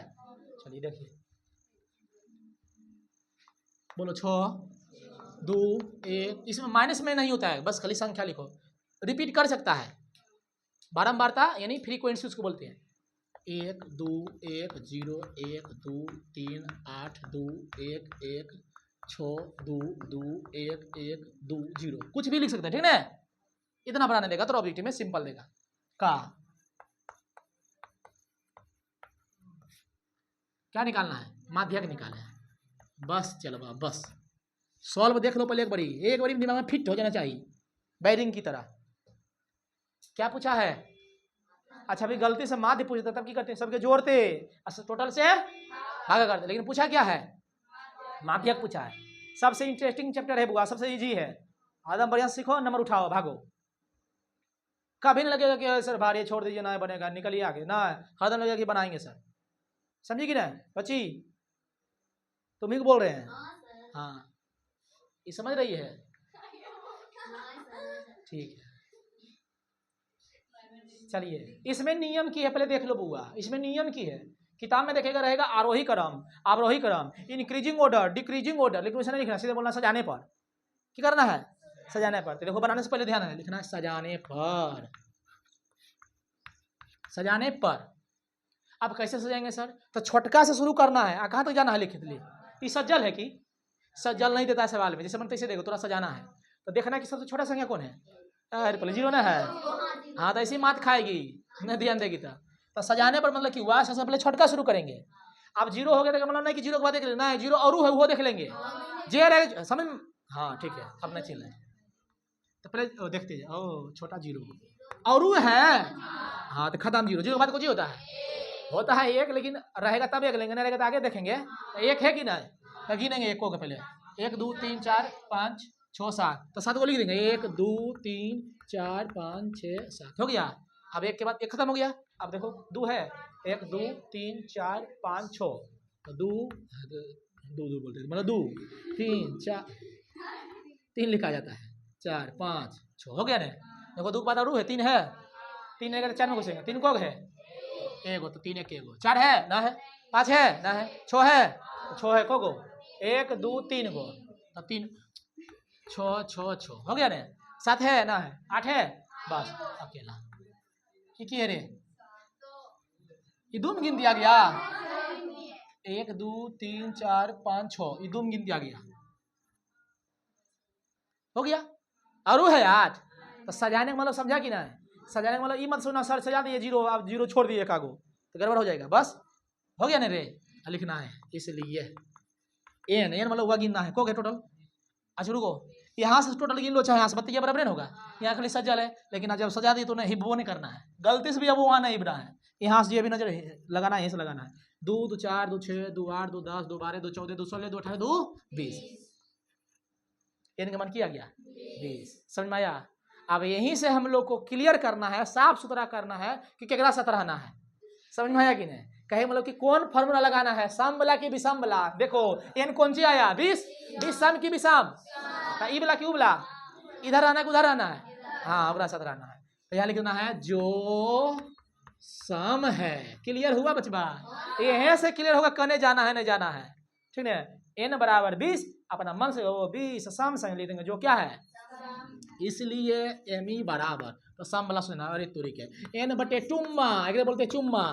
Speaker 1: चलिए देखिए, बोलो 6 2 1, इसमें माइनस में नहीं होता है, बस खाली संख्या लिखो, रिपीट कर सकता है बारंबारता, यानी फ्रीक्वेंसी उसको बोलते हैं। 1 2 1 0 1 2 3 8 2 1 1 6 2 2 1 1 2 0, कुछ भी लिख सकते हैं, ठीक है। इतना बनाने देगा तो ऑब्जेक्टिव में सिंपल देगा का। क्या निकालना है? माध्यक निकालना है, बस चलो बस सॉल्व देख लो पहले एक बारी दिमाग में फिट हो जाना चाहिए बैरिंग की तरह। क्या पूछा है? अच्छा अभी गलती से माध्य पूछता तब की करते, सबके जोड़ते टोटल से भागा करते, लेकिन पूछा क्या है?
Speaker 2: माध्यक पूछा है, सबसे इंटरेस्टिंग चैप्टर है बुआ, सबसे इजी है, आदम बढ़िया सीखो, नंबर उठाओ, भागो। कभी नहीं लगेगा कि सर भारी छोड़ दीजिए ना बनेगा, निकलिए आगे, ना हरदम लगेगा कि बनाएंगे सर, समझी कि नहीं बच्ची, तुम ही बोल रहे हैं। हाँ ये समझ रही है, ठीक है चलिए। इसमें नियम की है, पहले देख लो बुआ, इसमें नियम की है, किताब में देखेगा रहेगा आरोही क्रम अवरोही क्रम, इंक्रीजिंग ऑर्डर डिक्रीजिंग ऑर्डर, लेकिन उसे नहीं लिखना, सीधे बोलना सजाने पर, क्या करना है सजाने पर। तो देखो बनाने से पहले ध्यान है, लिखना है सजाने पर, सजाने पर। अब कैसे सजाएंगे सर, तो छोटका से शुरू करना है, कहाँ तक जाना है लिख लिए, ये सज्जल है कि सज्जल नहीं देता है सवाल में, जैसे मन तैसे देखो थोड़ा सजाना है, तो देखना है कि सबसे छोटा संख्या कौन है, अरे पहले जीरो ना है, हाँ तो ऐसी मात खाएगी नहीं ध्यान देगी तो सजाने पर मतलब कि हुआ सबसे पहले छोटका शुरू करेंगे। अब जीरो हो गया तो मतलब नहीं कि जीरो के बाद देख लेना है, जीरो और है वो देख लेंगे, जे रहे समझ, हाँ ठीक है अब नहीं चिल्लाए, तो पहले देखते हैं, ओ छोटा जीरो और है, हाँ तो खत्म, जीरो जीरो के बाद कुछ ही होता है एक, लेकिन रहेगा तब एक लेंगे, नहीं रहेगा तो आगे देखेंगे, तो एक है कि नहीं, तो गिनेंगे एक को पहले, 1 2 3 4 5 6 7, तो 7 को लिख देंगे, 1 2 3 4 5 6 7 हो गया। अब एक के बाद एक खत्म हो गया, अब देखो दो है, 1 2 3 4 5 6, तो दो दो बोलते मतलब 2 3 4 3 लिखा जाता है, 4 5 6 हो गया ना। देखो दो के बाद और है 3 है, 3 है 4 में घुसेंगे, 3 को है एगो, तो 3 1 एगो, 4 है ना है, 5 है ना है, 6 है तो 6 है को 1 2 3 गो, तो 3 6 6 6 हो गया ना, 7 है ना है, 8 है बस अकेला, की है रे ये दो में गिन दिया गया, 1 2 3 4 5 6 ये दो में गिन दिया गया, हो गया। और है 8, तो सजाने का मतलब समझा कि ना, सजाने का मतलब ये मत सुना सर सजा दिए जीरो, आप जीरो छोड़ दिए कागो तो गड़बड़ हो जाएगा, बस हो गया ना रे, लिखना है इसलिए एन एन मतलब हुआ गिनना है, को गया टोटल। अच्छा रुको, यहाँ से टोटल गिन लो, चाहे यहाँ से बत्ती बराबर नहीं होगा, यहाँ खाली सजल है, लेकिन जब सजा दी तो नहीं वो नहीं करना है, गलती से भी अब वहाँ नहीं बना है, यहाँ से ये भी नजर लगाना है, यहीं से लगाना है, 2 2 4 2 6 2 8 2 10 2 12 2 14 2 16 2 18 2 20, एन का मन किया गया 20, समझ में आया। अब यहीं से हम लोग को क्लियर करना है, साफ सुथरा करना है कि केकरा साथ रहना है, समझ में आया कि नहीं, कहे मतलब कि कौन फॉर्मूला लगाना है, समबला की विषमबला, देखो एन कौन सी आया 20, 20 सम की विषम, ई बला की उबला, इधर रहना है उधर रहना है, हाँ ओकरा साथ रहना है, तो यहाँ लिखना है जो सम है, क्लियर हुआ बचबा, यहीं से क्लियर होगा कने जाना है नहीं जाना है, ठीक है। एन बराबर 20, अपना मन से 20 सम संग लिख देंगे जो क्या है, इसलिए एम ई बराबर, तो सम वाला सुना, अरे तोरी के एन बटे टुम्मा, एक बोलते चुम्मा,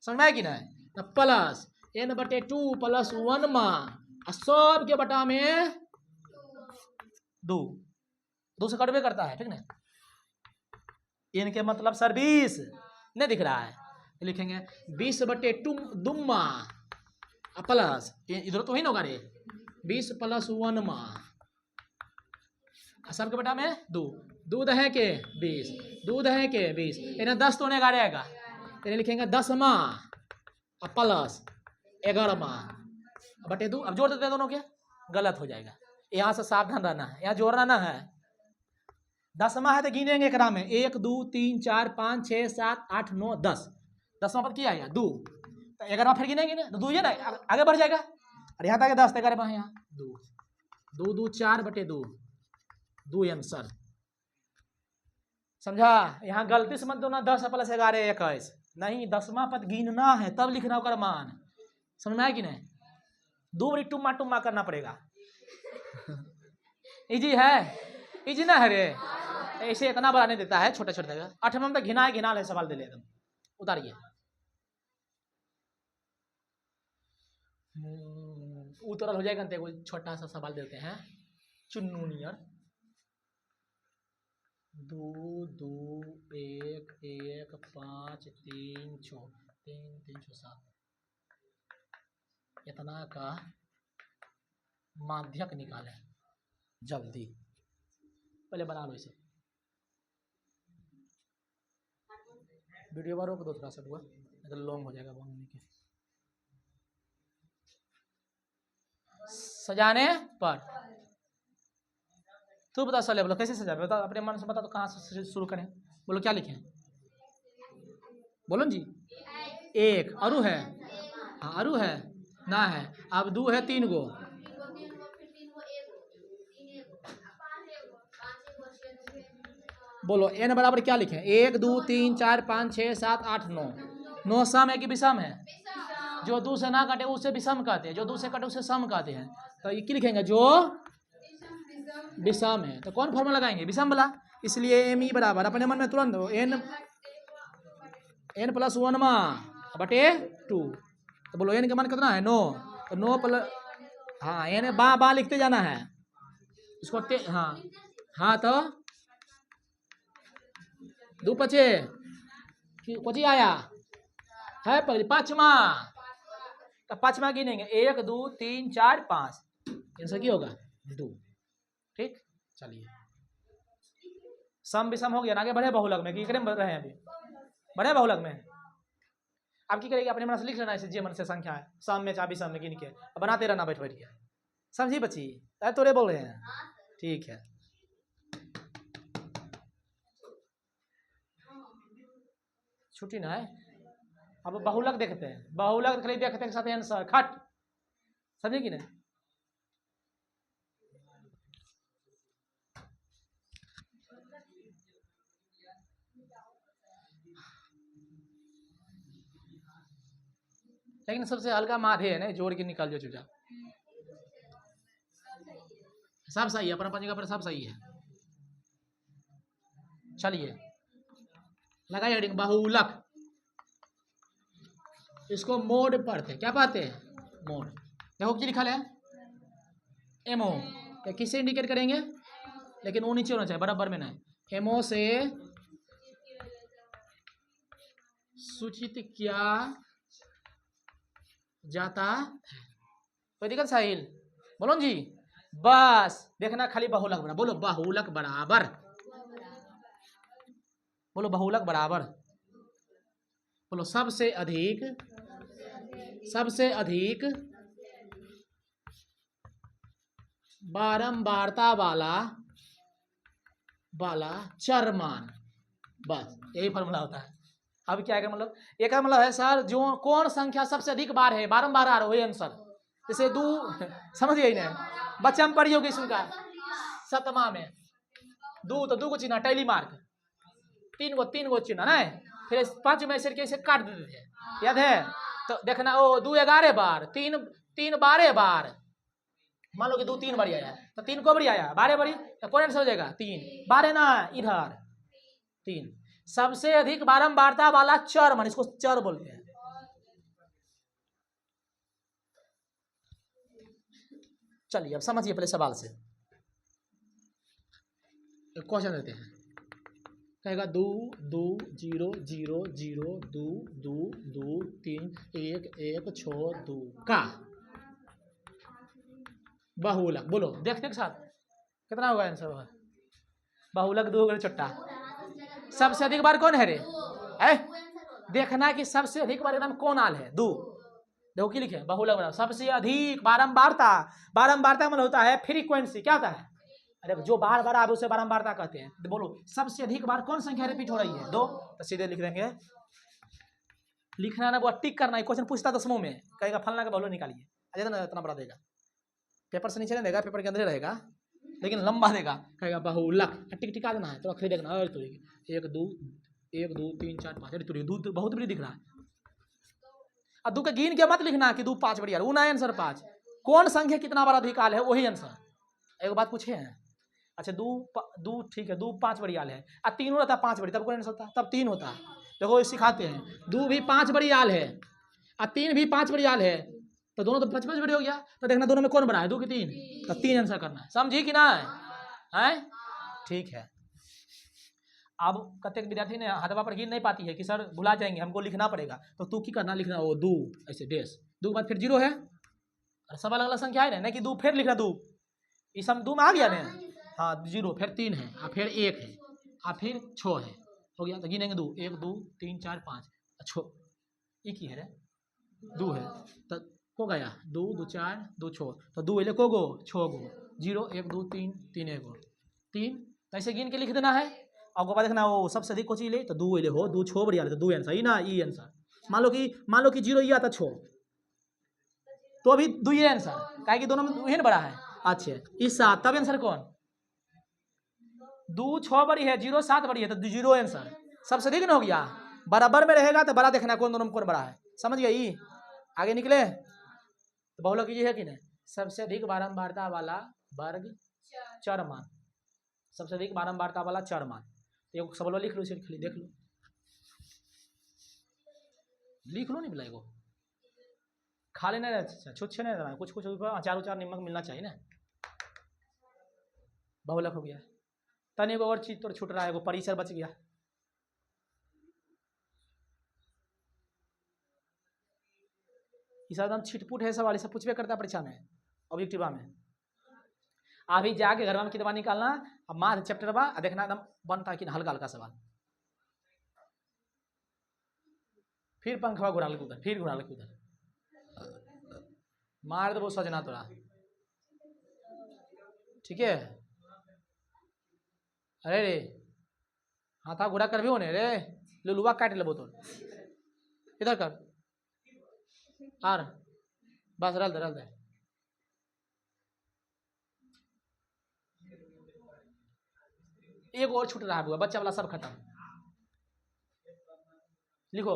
Speaker 2: समझ में आया कि नहीं, प्लस एन बटे 2 प्लस 1 मा, सब के बटा में 2 से कटवे करता है, ठीक ना, एन के मतलब सर 20 नहीं दिख रहा है, तो लिखेंगे 20 बटे दुम्मा प्लस इधर तो ही ना होगा रे, 20 प्लस 1 मा, सब के बटा में 2, दूध है के 20, दूध है के 20, इन्हें 10 तो नहीं आएगा, इन्हें लिखेंगे 10 माँ प्लस 11 माँ बटे 2, अब जोड़ देते हैं दोनों के, गलत हो जाएगा, यहाँ से सावधान रहना है, यहाँ जोड़ना ना है, 10 माँ है तो गिनेंगे एकरा में 1 2 3 4 5 6 7 8 9 10, 10वां पद क्या आया 2, तो 11वां फिर गिनेंगे ना, 2 ना आगे बढ़ जाएगा, और यहाँ तक 10 11 यहाँ 2 2 2 4 बटे 2 2 आंसर, समझा। यहाँ गलती से मत दो ना 10 प्लस 11 21, नहीं 10वां पद गिनना है तब लिखना होगा मान, समझ में आया कि नहीं, 2 बारी टुम्मा टुम्मा करना पड़ेगा इजी है, इजी ना है रे, ऐसे इतना बड़ा नहीं देता है, छोटे छोटे जगह 8वां में तो घिना है सवाल दे ले एकदम, उतारिए उतरल हो जाएगा, छोटा सा सवाल देते हैं चुन्नू नियर, 2 2 1 1 5 3 6 3 3 6 7, इतना का माध्यक निकाले जल्दी, पहले बना लो इसे, वीडियो रोक दो थोड़ा सा हुआ, तो लॉन्ग हो जाएगा बनने के, सजाने पर। तू बता साले, बोलो कैसे सजा, बता अपने मन से बता, तो कहाँ से शुरू करें? बोलो क्या लिखें, बोलो जी। एक अरु है, हाँ अरु है ना है, अब दू है 3 गो, बोलो n बराबर क्या लिखें? 1 2 3 4 5 6 7 8 9। 9 सम है कि विषम है? जो दू से ना काटे उसे विषम कहते हैं, जो दू से काटे उसे सम कहते हैं। तो ये क्या लिखेंगे? जो विषम है। तो कौन फॉर्मूला लगाएंगे? विषम वाला। इसलिए एम ई बराबर अपने मन में तुरंत n प्लस 1 बटे 2। तो बोलो n का मान कितना है? 9। तो 9 प्लस, हाँ n बा लिखते जाना है इसको। हाँ हाँ, तो 2 पचे कोची आया है पहले 5वां। तो 5वां गिनेंगे 1 2 3 4 5, आंसर क्या होगा? 2। ठीक, चलिए सम विषम हो गया ना। आगे बढ़े बहुलक में, कि बढ़ रहे हैं अभी? बढ़े बहुलक में। अब की करेगी? अपने मन से लिख लेना इसे, जे मन से संख्या है सम में चाहे विषम में गिन के बनाते रहना बैठ के। समझी बच्ची? तोरे बोल रहे हैं, ठीक है। छुट्टी ना है। अब बहुलक देखते हैं, बहुलक खाली देखते हैं साथ आंसर खट, समझे कि नहीं? लेकिन सबसे हल्का माधे है ना, जोड़ के निकाल जो चुजा। सब सही है, अपना पंच का सब सही है। चलिए लगाइए हेडिंग बहुलक। इसको मोड पढ़ते हैं, क्या पढ़ते हैं? मोड। देखो क्या लिखा है? एमओ। तो किससे इंडिकेट करेंगे? लेकिन वो नीचे होना चाहिए, बराबर में ना है। एमओ से सूचित किया जाता है। कोई दिक्कत साहिल? बोलो जी। बस देखना खाली बहुलक बराबर, बोलो बहुलक बराबर, बोलो बहुलक बराबर, बोलो सबसे अधिक बारंबारता वाला चर मान। बस यही फॉर्मूला होता है। अब क्या है मतलब? एक का मतलब है सर, जो कौन संख्या सबसे अधिक बार है, बारंबार आ रहा है, वही आंसर। जैसे दू, समझ गई ना? बच्चा में पढ़ी होगी इसका 7वां में। दू तो 2 को चिन्ह टैली मार्क, 3 गो चिन्ह ना, फिर 5 में से कैसे काट देते थे, याद है? तो देखना ओ 2 11 बार, 3 12 बार। मान लो कि 2 3 बार आया, तो 3 को बारी आया, 12 बारी, तो कौन आंसर हो जाएगा? 3 12 ना, इधर 3। सबसे अधिक बारंबारता वाला चर मान, इसको चर बोलते हैं। चलिए अब समझिए पहले सवाल से। क्वेश्चन देते हैं, कहेगा 2 2 0 0 0 2 2 2 3 1 1 6 2 का बहुलक। बोलो देखते के साथ कितना होगा आंसर? बहुलक 2 चट्टा। सबसे अधिक बार कौन है रे? देखना कि सबसे अधिक बार नाम कौन आल है? 2। देखो क्या लिखे? बहुलक बराबर सबसे अधिक बारंबारता। बारंबारता मतलब होता है फ्रीक्वेंसी। क्या होता है? अरे जो बार बार आवे उसे बारंबारता कहते हैं। तो बोलो सबसे अधिक बार कौन संख्या रिपीट हो रही है? 2। तो सीधे लिख देंगे, लिखना ना वो टिक करना है। क्वेश्चन पूछता 10वां में, कहेगा फलना का बहुलक निकालिए, अजय ना इतना बड़ा देगा, पेपर से नीचे नहीं देगा, पेपर के अंदर रहेगा, लेकिन लंबा देगा। कहेगा बहुलक, टिक टिका देना है। तो आखिर देखना, अरे तो 1 2 3 4 5, अरे तो 2 बहुत बड़ी दिख रहा है। और 2 का गिन के मत लिखना कि 2 5 बड़ी, वो ना आंसर 5। कौन संख्या कितना बार अधिक आल है वही आंसर। एक बात पूछे हैं, अच्छा 2 ठीक है, 2 5 बड़ी आल है, और 3 रहता 5 बड़ी, तब कौन आंसर होता? तब 3 होता। देखो ये सिखाते हैं, 2 भी 5 बड़ी आल है और 3 भी 5 बड़ी आल है, तो दोनों तो 5 5 बड़ी हो गया। तो देखना दोनों में कौन बड़ा है, 2 कि 3? तो 3 आंसर करना है। समझी कि ना है? ठीक है। अब कतेक विद्यार्थी ने हाथवा पर गिन नहीं पाती है कि सर भुला जाएंगे, हमको लिखना पड़ेगा। तो तू की करना, लिखना वो 2 ऐसे डैश, 2 के बाद फिर 0 है, सब अलग अलग संख्या है ना, कि 2 फिर लिखना 2, ये सब 2 में आ गया ना। हाँ 0, फिर 3 है, और फिर 1 है, और फिर 6 है, हो गया। तो गिनेंगे 2 1 2 3 4 5, अच्छो एक ही है रे, 2 है। तो को गया 2 2 4 2 6 तो 2 एले को गो 6 गो 0 1 2 3 3 एगो 3 तो ऐसे गिन के लिख देना है। और बाद देखना वो सबसे अधिक कोची ले तो 2 एले हो 2 6 बढ़िया तो 2 आंसर ही ना ई आंसर। मान लो कि 0 ये आता 6 तो अभी 2 ये आंसर काहे कि दोनों में 2 ही ना बड़ा है। अच्छा इस 7 तब आंसर कौन 2 6 बड़ी है 0 7 बड़ी है तो 0 आंसर सबसे अधिक ना हो गया। बराबर में रहेगा तो बड़ा देखना कौन दोनों में कौन बड़ा है समझ गई। आगे निकले तो बहुलक ये है कि नहीं सबसे अधिक बारंबारता वाला वर्ग चर मान सबसे अधिक बारंबारता वाला चर मान तो सब लोग लिख लो इसे खाली देख लो लिख लो नहीं बोला एगो खाली नहीं छुच्छे नहीं रहना कुछ कुछ अचार उचार नमक मिलना चाहिए ना। बहुलक हो गया तनी एगो और चीज तो छूट रहा है एगो परिसर बच गया। एकदम छिटपुट है सवाल सब पूछबे करता परीक्षा में ऑब्जेक्टिवा में। अभी जाके घर में कितना निकालना अब माथ चैप्टर बा देखना एकदम बनता है कि हल्का हल्का सवाल फिर पंखवा घुरा ले उधर फिर घुरा ले उधर मार दो सजना तोरा ठीक है। अरे रे हाथा घुरा कर भी होने रे लुलुआ काट लेबो तो इधर कर आर बस रल दे एक और छूट रहा है बच्चा वाला सब खत्म लिखो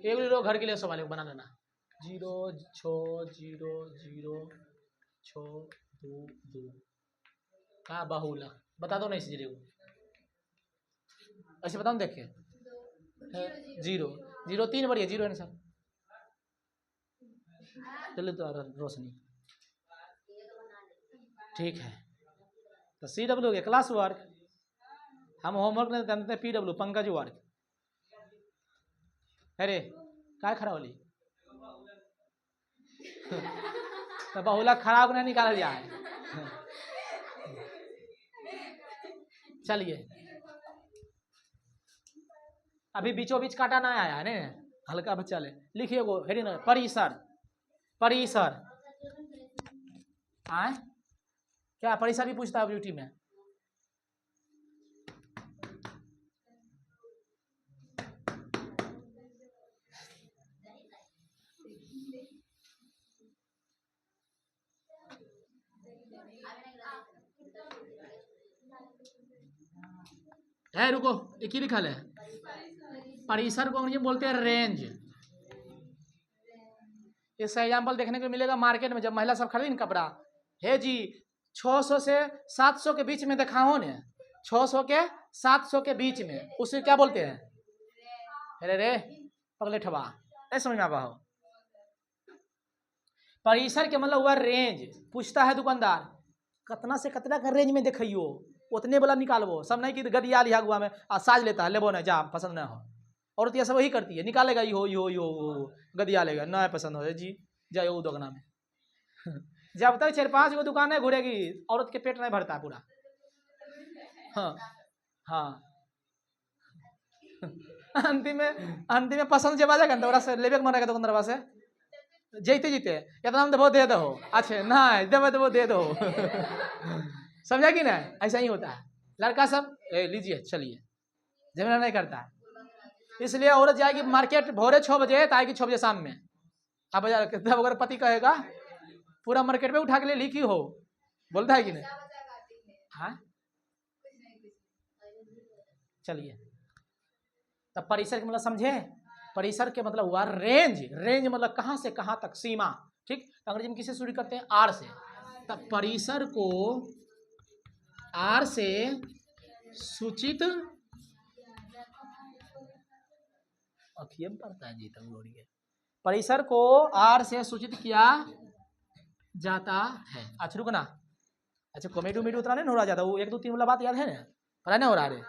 Speaker 2: एक लिखो घर के लिए सवाल बना लेना 0 6 0 0 6 2 2 हाँ बहुलक बता दो ना इस जीरो ऐसे बताओ देखिए 0 0 3 बढ़िया 0 आंसर चलो तो रोशनी ठीक है। तो CW के क्लास वर्क हम होमवर्क नहीं जानते हैं PW पंकज वर्क अरे क्या खराब होली तो बहुलक खराब नहीं निकाला जाए चलिए अभी बीचों बीच काटा ना आया है ने हल्का बच्चा ले लिखिए वो हेडी ना परिसर परिसर आए क्या परिसर भी पूछता है ड्यूटी में है रुको एक ही लिखा है परिसर को ये बोलते हैं रेंज। इसका एग्जाम्पल देखने को मिलेगा मार्केट में जब महिला सब खरीदी ना कपड़ा है जी 600 से 700 के बीच में दिखाओ ने 600 के 700 के बीच में उसे क्या बोलते हैं अरे रे पगले ठबा नहीं समझ में आ पाओ। परिसर के मतलब हुआ रेंज पूछता है दुकानदार कितना से कितना का रेंज में दिखाइयो उतने वाला निकालबो सब नहीं कि गदिया लिया हुआ में साज लेता है लेबो ना जा पसंद ना हो और तो सब वही करती है निकालेगा यो गदिया लेगा ना पसंद हो जी जाओ दुकाना में जब तक 4-5 गो दुकानें घूरेगी औरत के पेट नहीं भरता पूरा। हाँ हाँ अंतिम में पसंद जब आ जाएगा तो से लेबे मन रहेगा दुकानदार से जीते या तो हम देबो दे दो अच्छा ना देबो देबो दे दो समझा कि ना ऐसा ही होता है लड़का सब लीजिए चलिए झमेला नहीं करता है इसलिए औरत जाएगी मार्केट भोरे 6 बजे तो आएगी 6 बजे शाम में अब बाजार तब अगर पति कहेगा पूरा मार्केट में उठा के ले लिखी हो बोलता है कि नहीं। हाँ चलिए तब परिसर के मतलब समझे परिसर के मतलब हुआ रेंज रेंज मतलब कहां से कहां तक सीमा ठीक। अंग्रेजी में किसे शुरू करते हैं आर से तब परिसर को आर से सूचित पड़ता है जी तब परिसर को आर से सूचित किया जाता है। अच्छा रुकना अच्छा कॉमेडी उमेडी उतना नहीं हो रहा जाता वो 1 2 3 वाला बात याद है ना पता नहीं हो रहा है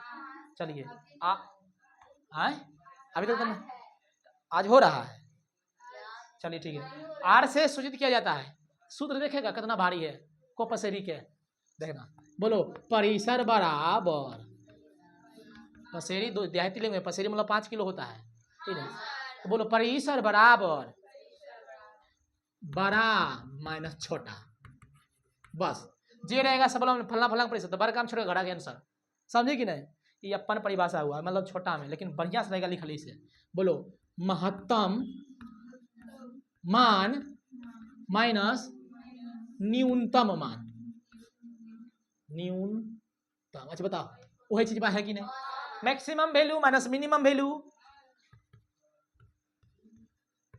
Speaker 2: चलिए अभी तक आज हो रहा है चलिए ठीक है। आर से सूचित किया जाता है सूत्र देखेगा कितना भारी है को पसेरी के देखना बोलो परिसर बराबर पसेरी 2 देहाती लेंगे पसेरी मतलब 5 किलो होता है ठीक है तो बोलो परिसर बराबर बड़ा माइनस छोटा, बस जे रहेगा सब में फलना फलना परिसर, तो बड़ा काम छोड़ेगा घड़ा के आंसर, समझे कि नहीं। ये अपन परिभाषा हुआ मतलब छोटा में, लेकिन बढ़िया से रहेगा लिखल इसे। बोलो महत्तम मान माइनस न्यूनतम मान, न्यूनतम। अच्छा बताओ वही चीज है कि नहीं, maximum value minus minimum value.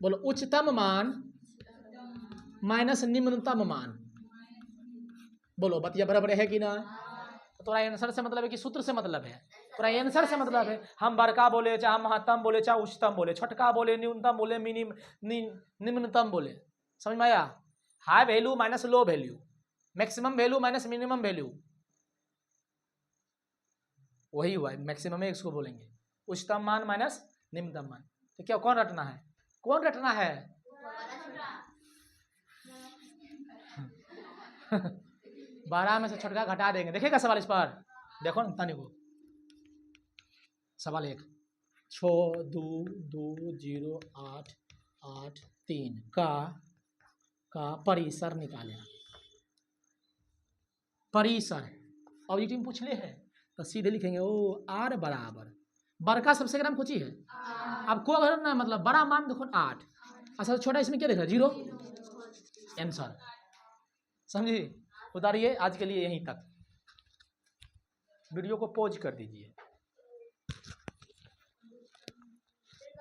Speaker 2: बोलो उच्चतम मान माइनस निम्नतम मान, बोलो बतिया बराबर है कि ना। तो थोड़ा आंसर से मतलब है कि सूत्र से मतलब है, थोड़ा आंसर से मतलब है। हम बड़का बोले चाहे महत्तम बोले चाहे उच्चतम बोले, छोटका बोले न्यूनतम बोले निम्नतम बोले, समझ में आया। High value minus low value, maximum value minus minimum value, वही हुआ मैक्सिमम है, इसको बोलेंगे उच्चतम मान माइनस निम्नतम मान। तो क्या कौन रटना है, कौन रटना है? 12 में से छोटका घटा देंगे, देखेगा सवाल इस पर, देखो ना तनी को। सवाल 1 6 2 2 0 8 8 3 का परिसर निकालें। परिसर ऑब्जेक्टिव पूछ ले है तो सीधे लिखेंगे ओ आर बराबर बड़का सबसे ग्राम खोची है, अब को अगर ना मतलब बड़ा मान देखो 8, अच्छा छोटा इसमें क्या देख रहा है 0, आंसर समझिए। उतारिए, आज के लिए यहीं तक, वीडियो को पॉज कर दीजिए,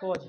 Speaker 2: पॉज।